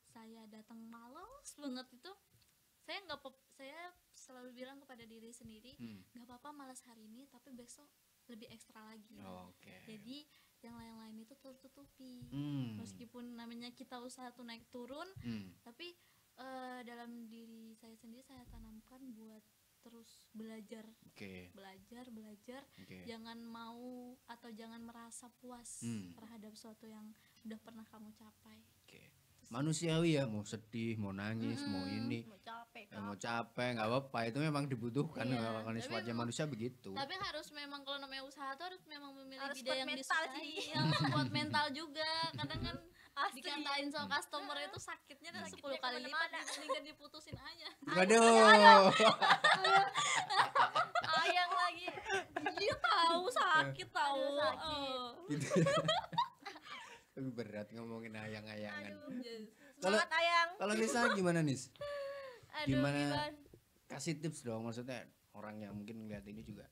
saya datang malas banget itu saya selalu bilang kepada diri sendiri nggak apa-apa malas hari ini tapi besok lebih ekstra lagi. Oke. Jadi yang lain-lain itu tertutupi. Hmm. Meskipun namanya kita usaha tuh naik turun, Hmm. tapi dalam diri saya sendiri saya tanamkan buat terus belajar, Oke. belajar. Oke. Jangan mau atau jangan merasa puas terhadap sesuatu yang udah pernah kamu capai. Oke. Manusiawi ya, mau sedih, mau nangis, mau ini, Mau capek mau capek, nggak apa-apa. Itu memang dibutuhkan. Iya, Kalau tapi sifatnya manusia begitu. Tapi harus memang kalau namanya usaha tuh harus memang memilih Harus bidang kuat yang mental disukai, sih. yang kuat mental juga. Kadang kan Asli. dikatain sama customer itu sakitnya tuh 10 kali lipat kemana-mana. dibandingkan diputusin aja. Waduh. Ayang lagi. Iya tahu sakit tahu. Aduh, sakit. Gitu. Tapi berat ngomongin ayang-ayangan. Aduh. Yes. Kalau Semangat Ayang. kalau Nisa gimana Nis? Aduh, Gimana? Kasih tips dong, maksudnya orang yang mungkin ngeliat ini juga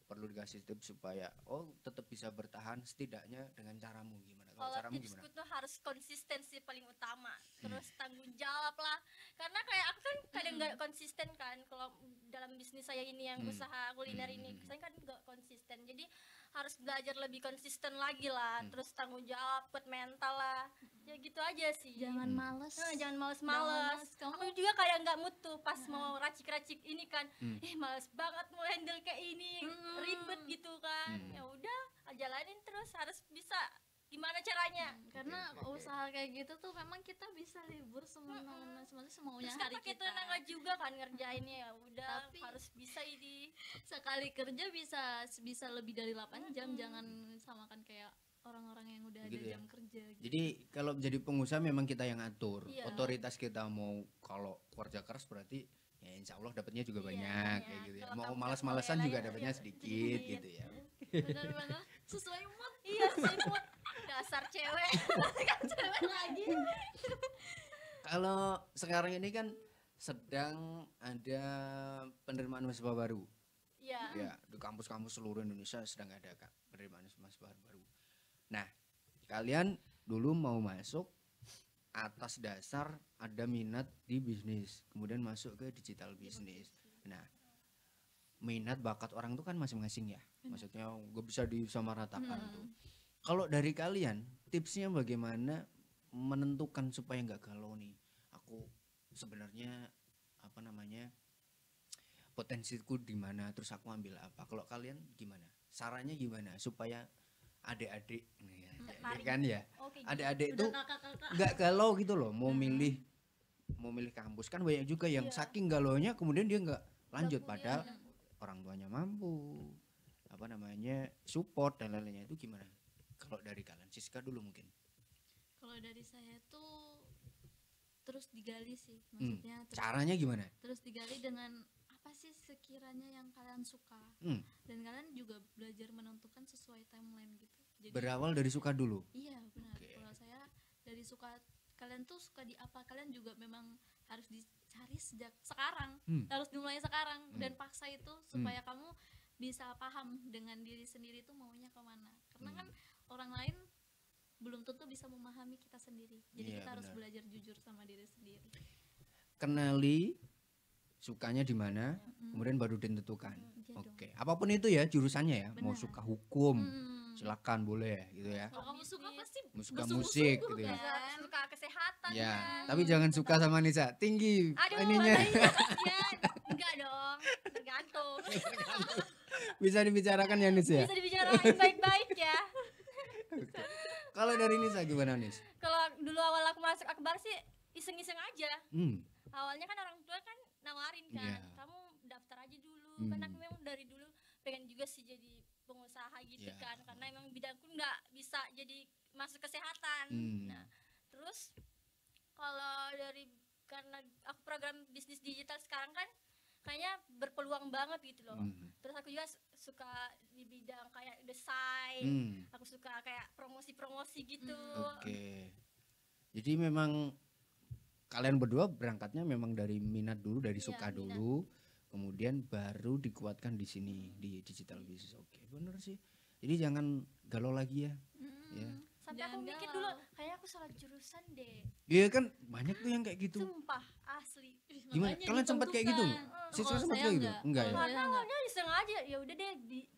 perlu dikasih tips supaya tetap bisa bertahan setidaknya dengan caramu gimana? Kalau Kalau caramu tipsku gimana? tuh harus konsistensi paling utama, terus tanggung jawab lah. Karena kayak aku kan kadang nggak konsisten kan kalau dalam bisnis saya ini yang usaha kuliner ini, saya kan nggak konsisten. Jadi harus belajar lebih konsisten lagi lah, terus tanggung jawab, kuat mental lah. Ya gitu aja sih. Jangan males. Jangan males-males. males. Kamu- Aku juga kayak nggak mood tuh pas mau racik-racik ini kan. Males banget mau handle kayak ini, ribet gitu kan. Ya udah, jalanin terus, harus bisa. Gimana caranya? Karena Oke. usaha kayak gitu tuh memang kita bisa libur semaunya Terus hari pakai kita. tenaga juga kan ngerjainnya, ya udah Tapi- harus bisa ini. Sekali kerja bisa lebih dari 8 jam, jangan samakan kayak orang-orang yang udah Begitu ada ya? jam kerja gitu. Jadi kalau jadi pengusaha memang kita yang atur. Iya. Otoritas kita mau kalau kerja keras berarti ya insya Allah dapatnya juga Iya, banyak banyak. kayak gitu ya. Kalau Mau kamu malas-malesan nggak juga boleh, dapatnya ya sedikit sedikit. gitu ya. Benar-benar sesuai mood. Iya, siput. Dasar cewek. Kan cewek lagi. Kalau sekarang ini kan sedang ada penerimaan mahasiswa baru. Iya. Ya, di kampus-kampus seluruh Indonesia sedang ada Kak penerimaan mahasiswa baru. Nah, kalian dulu mau masuk atas dasar ada minat di bisnis, kemudian masuk ke digital bisnis. Nah, minat bakat orang itu kan masing-masing ya. Maksudnya gak bisa disamaratakan tuh. Kalau dari kalian, tipsnya bagaimana menentukan supaya nggak galau nih? Aku sebenarnya potensiku di mana, terus aku ambil apa? Kalau kalian gimana? Sarannya gimana supaya adik-adik Tertarik. kan ya? Oke. Adik-adik Udah tuh kakak-kakak. nggak galau gitu loh, mau milih kampus kan banyak juga yang Iya. saking galaunya kemudian dia nggak lanjut kuliah. padahal orang tuanya mampu support dan lain-lainnya. Itu gimana kalau dari kalian? Siska dulu mungkin. Kalau dari saya tuh terus digali sih, maksudnya Caranya gimana? terus digali dengan apa sih sekiranya yang kalian suka, dan kalian juga belajar menentukan sesuai timeline gitu. Jadi Berawal dari suka dulu. iya benar. Oke. Kalau saya dari suka, kalian tuh suka di apa, kalian juga memang harus dicari sejak sekarang, harus dimulai sekarang dan paksa itu supaya kamu bisa paham dengan diri sendiri tuh maunya kemana. Karena kan orang lain belum tentu bisa memahami kita sendiri. Jadi Iya, kita harus benar. belajar jujur sama diri sendiri. Kenali sukanya di mana, kemudian baru ditentukan. Iya dong. Oke, apapun itu ya jurusannya ya, mau Benar. suka hukum, silakan boleh gitu ya. Kalau kamu suka pasti Suka bersungguh-sungguh musik gitu ya. kan. Suka kesehatan Ya, kan. tapi jangan suka sama Nisa. Tinggi Aduh, ininya. ya enggak dong, tergantung. Bisa dibicarakan ya Nis ya. Bisa dibicarain baik-baik ya. Kalau dari Nisa gimana Nis? Kalau dulu awal aku masuk akbar sih iseng-iseng aja. Hmm. Awalnya kan orang tua kan nawarin kan, Iya. kamu daftar aja dulu. Kan aku Hmm. memang dari dulu pengen juga sih jadi pengusaha gitu Iya. kan, karena emang bidangku nggak bisa jadi masuk kesehatan. Hmm. Nah, terus kalau dari karena aku program bisnis digital sekarang kan kayaknya berpeluang banget gitu loh. Hmm. Terus aku juga suka di bidang kayak desain. Hmm. Aku suka kayak promosi-promosi gitu. Oke. Jadi memang kalian berdua berangkatnya memang dari minat dulu, dari Iya, suka minat. dulu, kemudian baru dikuatkan di sini di digital business. Oke, bener sih. Jadi jangan galau lagi ya. Ya. Sampai aku Jangan mikir galau. dulu, kayaknya aku salah jurusan deh. Iya kan banyak tuh yang kayak gitu. Sumpah, asli. Gimana? Makanya Kalian sempat kayak gitu? ditentukan. Siswa Kalau sempat saya kayak gitu? Enggak ya? Kalau Karena saya enggak. awalnya iseng aja, ya udah deh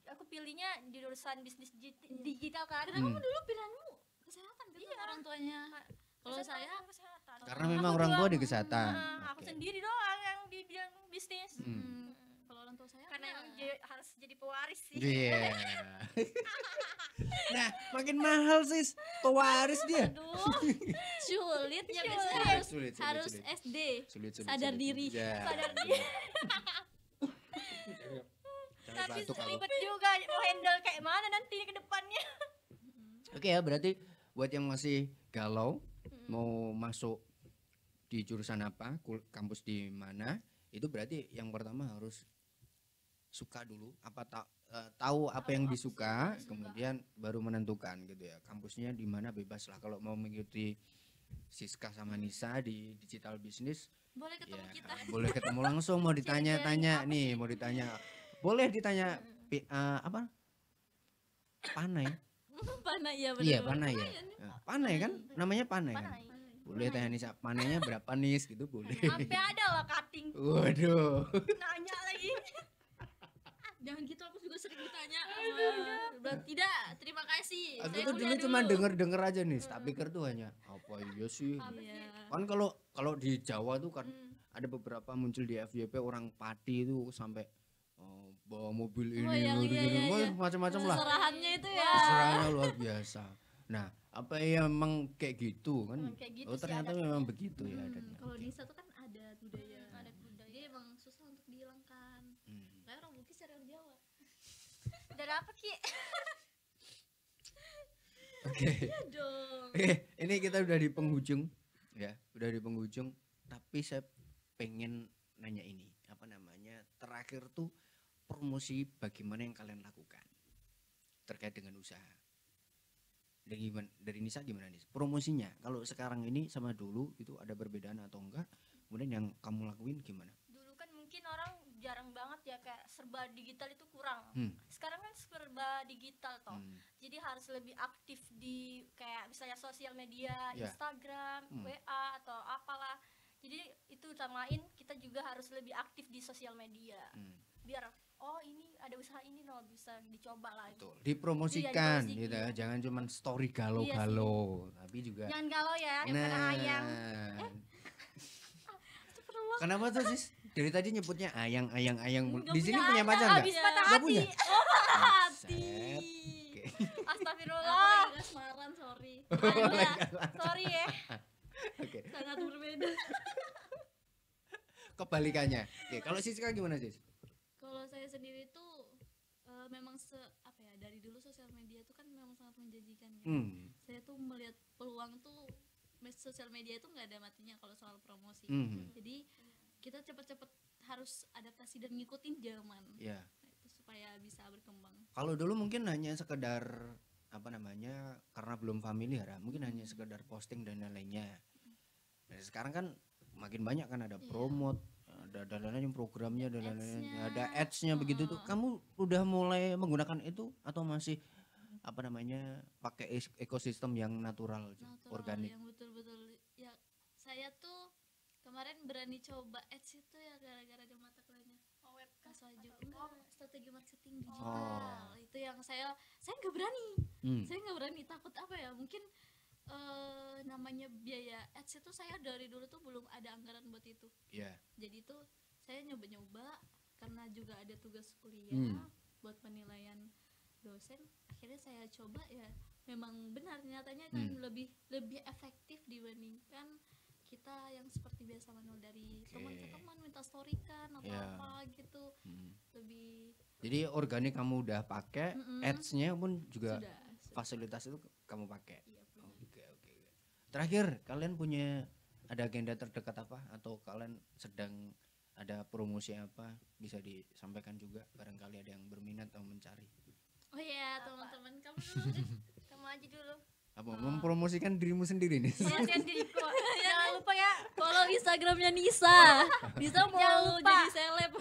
aku pilihnya di jurusan bisnis digital kan. Karena kamu dulu pilihanmu kesehatan kan sama orang tuanya. Kalau Kesehatan, saya kesehatan. Karena Aku memang orang tua doang. di kesehatan. Aku Oke. sendiri doang yang di bidang bisnis. kalau orang tua saya Karena enggak. emang harus jadi pewaris sih. Iya. Nah, makin mahal sis. Pewaris dia. Aduh, sulit ya Sulit. biasanya harus Sulit, sulit, harus sulit. SD. Sulit, Sadar diri. Ya. sadar diri. Jangan Tapi batuk kalau. ribet juga mau handle kayak mana nanti ke depannya. Oke ya, berarti buat yang masih galau mau masuk di jurusan apa, kampus di mana, itu berarti yang pertama harus suka dulu, tahu apa yang disuka, kemudian baru menentukan gitu ya. Kampusnya di mana bebas lah. Kalau mau mengikuti Siska sama Nisa di digital business, Boleh ketemu ya kita. boleh ketemu langsung. Mau ditanya-tanya nih, mau ditanya, boleh ditanya apa? Panai. Panai ya benar. Iya, panai ya. Panai kan? Namanya panai kan? Panai. Boleh tanya Nisa, panainya berapa nis gitu boleh. Sampai ada loh cutting. Waduh. Nanya lagi. Jangan gitu, aku juga sering ditanya. Tidak, terima kasih. Aku Saya tuh dulu kuliah cuma dulu. denger aja nih, tak pikir tuh hanya apa iya sih. Iya. Kan kalau di Jawa tuh kan ada beberapa muncul di FYP orang Pati itu sampai bawa mobil ini, yang mobil iya, ini, iya, wah, iya. macam-macam lah. Serahannya itu ya. Serangannya luar biasa. Nah, apa ya emang kayak gitu kan? Emang kayak gitu Oh sih ternyata adatnya. memang begitu ya adatnya. Kalau Oke. Nisa tuh kan ada budaya. Ada budaya. Jadi emang susah untuk dihilangkan. Hmm. Kayak orang Bugis dari orang Jawa. Dari apa Ki? Oke. Iya dong. Oke, ini kita udah di penghujung ya, udah di penghujung. Tapi saya pengen nanya ini, apa namanya? Terakhir tuh promosi bagaimana yang kalian lakukan terkait dengan usaha. Dari Nisa gimana nih? Promosinya kalau sekarang ini sama dulu itu ada perbedaan atau enggak? Kemudian yang kamu lakuin gimana? Dulu kan mungkin orang jarang banget ya kayak serba digital itu kurang. Hmm. Sekarang kan serba digital toh. Hmm. Jadi harus lebih aktif di kayak misalnya sosial media, Ya. Instagram, Hmm. WA atau apalah. Jadi itu utamain kita juga harus lebih aktif di sosial media. Hmm. Biar oh ini ada usaha ini loh bisa dicoba lah. Betul. Dipromosikan Iya, gitu ya. dipromosikan. Jangan cuman story galau-galau, tapi juga Jangan galau ya, daripada ayam. Kenapa tuh sis? Dari tadi nyebutnya ayang. Nggak Di sini punya punya ada, pacar nggak? Habis patah Nggak hati. punya? Hati. Oke. Aku Astagfirullah. lagi kasmaran, sorry. Anda, sorry ya. Oke. Sangat berbeda. Kebalikannya. Oke, kalau Siska gimana sis? Kalau saya sendiri tuh memang apa ya, dari dulu sosial media tuh kan memang sangat menjanjikan ya. Saya tuh melihat peluang tuh sosial media itu nggak ada matinya kalau soal promosi. Jadi kita cepet-cepet harus adaptasi dan ngikutin zaman. Ya. Itu supaya bisa berkembang. Kalau dulu mungkin hanya sekedar apa namanya karena belum familiar ya, mungkin hanya sekedar posting dan lain-lainnya. Nah, sekarang kan makin banyak kan ada Iya. promote, ada lain-lain programnya, ada lain-lain, Ads-nya. ada ads-nya begitu tuh. Kamu udah mulai menggunakan itu atau masih apa namanya pakai ekosistem yang natural, organik? Yang betul-betul ya. Saya tuh kemarin berani coba ads itu ya gara-gara ada mata kuliahnya. Oh, web Kasuaju enggak, strategi marketing digital. Oh. Itu yang saya nggak berani. Hmm. Saya nggak berani, takut apa ya? Mungkin namanya biaya ads itu saya dari dulu tuh belum ada anggaran buat itu. Iya. Jadi tuh saya nyoba-nyoba karena juga ada tugas kuliah buat penilaian dosen. Akhirnya saya coba ya, memang benar nyatanya kan lebih efektif dibandingkan kita yang seperti biasa manual dari teman ke teman minta story kan atau apa gitu. Lebih Jadi organik kamu udah pakai, ads-nya pun juga sudah. fasilitas itu kamu pakai. Iya, benar. Oke. Terakhir, kalian punya ada agenda terdekat apa atau kalian sedang ada promosi apa, bisa disampaikan juga, barangkali ada yang berminat atau mencari. Oh iya, teman-teman kamu dulu deh. Kamu aja dulu. Apa mempromosikan dirimu sendiri nih? Kalian diriku. Jangan lupa ya. Follow Instagramnya Nisa. Nisa mau Jangan lupa. jadi seleb.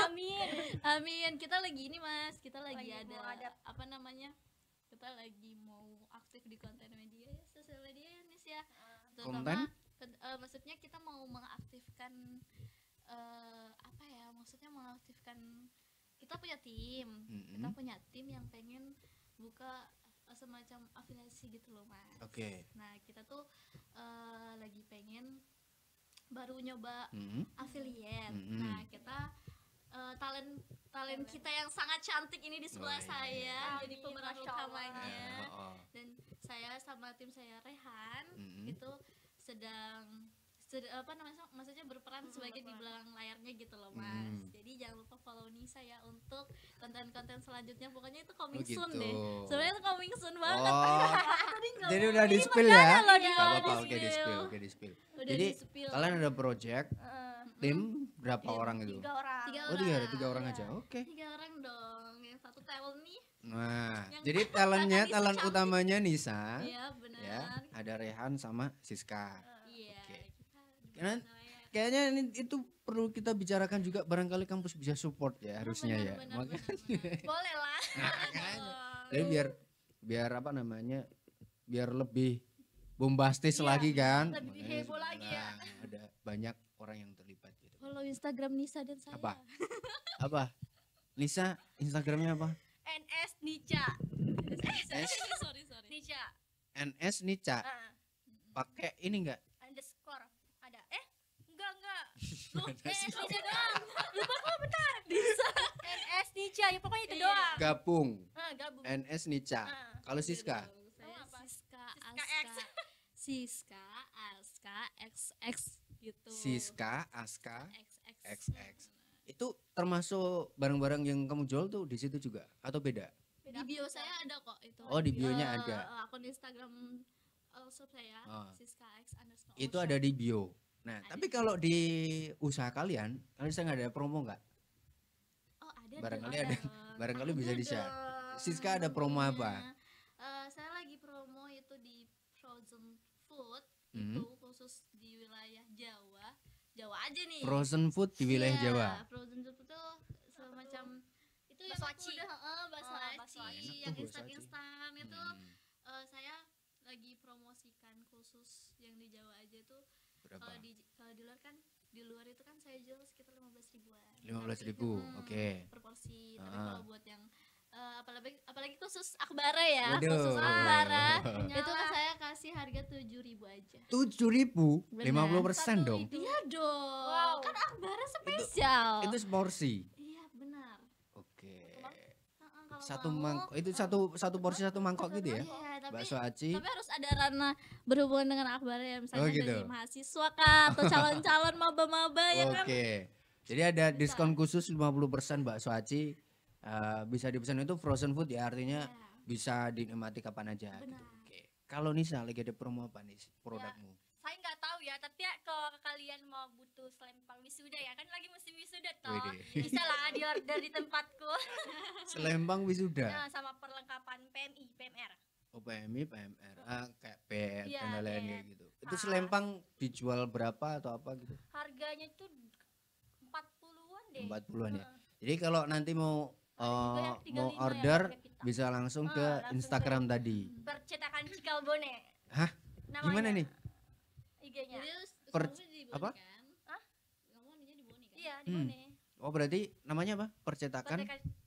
Amin. Amin. Kita lagi ini Mas, kita lagi Lagi mau ada ada- apa namanya? Kita lagi mau aktif di konten media ya, sosial media ya Nis ya. Konten? Maksudnya kita mau mengaktifkan apa ya? Maksudnya mengaktifkan, kita punya tim. Kita punya tim yang pengen buka semacam afiliasi gitu loh Mas. Oke. Nah kita tuh lagi pengen baru nyoba Hmm. affiliate. Mm-mm. Nah kita talent kita yang sangat cantik ini di sebelah Oh, iya. saya jadi Amin, pemeran Masya Allah. utamanya. Oh. Dan saya sama tim saya Rehan Mm-mm. itu sedang apa namanya, maksudnya berperan sebagai di belakang layarnya gitu loh Mas. Jadi jangan lupa follow Nisa ya untuk konten-konten selanjutnya. Pokoknya itu coming Oh, soon gitu. deh. Sebenarnya itu coming soon banget. Oh, Tadi nggak jadi mau. udah di Ini spill makanya ya? loh Gak apa-apa, oke di spill, oke di spill. Udah Jadi di-spill. kalian ada project tim berapa orang itu? 3 orang. Tiga Oh, tiga orang aja. Oke. 3 orang dong. Yang satu talent nih. Nah, Yang jadi belakang talentnya, Nisa talent cantik. utamanya Nisa. Iya benar. Ya, ada Rehan sama Siska. Iya. Oke. Kita di Karena belakang layar. kayaknya itu perlu kita bicarakan juga, barangkali kampus bisa support ya harusnya ya. Benar, Makanya benar. Boleh lah. jadi biar apa namanya? Biar lebih bombastis Iya, lagi kan. lebih Makanya heboh lagi ya. Ada banyak orang yang terlibat gitu. Follow Instagram Nisa dan saya. Apa? Apa? Nisa, Instagramnya apa? NS Nica. NS sorry. Nica. NS Nica. Pakai ini enggak? Underscore. Ada. Enggak. Loh, NS Nica doang. Lupa kok bentar. NS Nica. Ya pokoknya itu Iya. doang. Gabung. Gabung. NS Nica. Kalau Siska? Saya apa? Siska Siska Aska. Siska Aska XX gitu. Siska, Aska, XX. XX. Itu termasuk barang-barang yang kamu jual tuh di situ juga atau beda? Di bio saya ada kok itu. Oh, di bionya ada. Akun Instagram shop saya Oh. Siska X _ Itu ada di bio. Nah, tapi kalau di usaha kalian bisa nggak ada promo nggak? Oh, ada. Barangkali dong. ada. Barangkali bisa Ada di-share. dong. Siska ada promo apa? Saya lagi promo itu di frozen food Hmm. itu khusus di wilayah Jawa. Jawa aja nih. Frozen food di wilayah Iya, Jawa. Frozen food itu semacam itu yang Bakso aku aci. udah bakso Oh, aci, bakso aci. Enak yang tuh bakso aci. instan itu Hmm, saya lagi promosikan khusus yang di Jawa aja tuh. berapa? Kalau di luar kan, di luar itu kan saya jual sekitar 15 ribuan. 15.000. Oke. Per porsi. Tapi Ah. kalau buat yang apalagi khusus Akbara ya, Waduh. khusus Akbara itu kan Nyala. saya kasih harga 7.000 aja. 7.000, Benar. 50% dong. Iya dong. Wow. Kan Akbara spesial. Itu seporsi. Iya benar. Oke. Kalau Satu mau, mangkok itu satu porsi satu mangkok gitu ya. Iya, tapi Bakso aci. tapi harus ada ranah berhubungan dengan Akbara ya, misalnya Oh, gitu. dari mahasiswa kah atau calon-calon maba-maba ya kan. Oke. Jadi ada diskon khusus 50% bakso aci. Bisa dipesan itu frozen food ya, artinya Iya. bisa dinikmati kapan aja gitu. Benar. Oke. Kalau Nisa lagi ada promo apa nih produkmu? Saya nggak tahu ya, tapi ya kalau kalian mau butuh selempang wisuda ya, kan lagi musim wisuda toh. Widih. Bisa lah di order di tempatku. Selempang wisuda. Nah, sama perlengkapan PMI, PMR. Oh, PMI, PMR. Kayak pet Iya, dan lain-lain pet. kayak gitu. Itu Tas. selempang dijual berapa atau apa gitu? Harganya itu 40-an deh. 40-an ya. Heeh. Jadi kalau nanti mau Ada juga yang 35 mau ya, order kayak kita. bisa langsung ke Langsung Instagram ke- tadi. Percetakan Cikalbone. Hah? Namanya. Gimana nih? IG-nya. Jadi Per- kamu di Boni apa? kan? Hah? Kamu ininya di Boni kan? Iya, di Hmm. Bone. Oh berarti namanya apa? Percetakan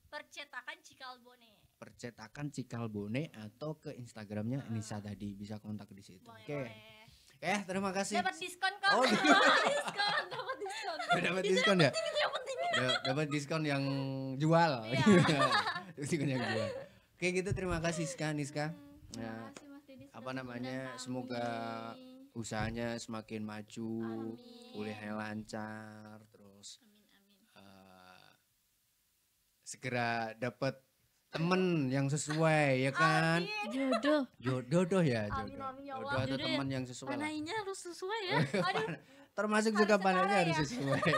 Percetakan Cikalbone. Percetakan Cikalbone atau ke Instagramnya Nisa tadi, bisa kontak di situ. Boleh, Oke. boleh. Terima kasih. Dapat diskon kok. Oh, Diskon, dapat diskon. dapat diskon ya? Dapat diskon yang jual. Iya. Diskon yang jual. Oke gitu, terima kasih Niska. Terima Ya, kasih Mas Didi sudah apa namanya, mengundang kami. semoga usahanya semakin maju, Amin. kuliahnya lancar, terus Amin amin. segera dapat temen yang sesuai ya kan. Jodoh. Jodoh ya, Amin, jodoh. amin, ya Jodoh Allah. atau Jodoh ya. teman yang sesuai lah. Panainya harus sesuai ya. Aduh, Termasuk Harus juga setara panennya harus ya. sesuai.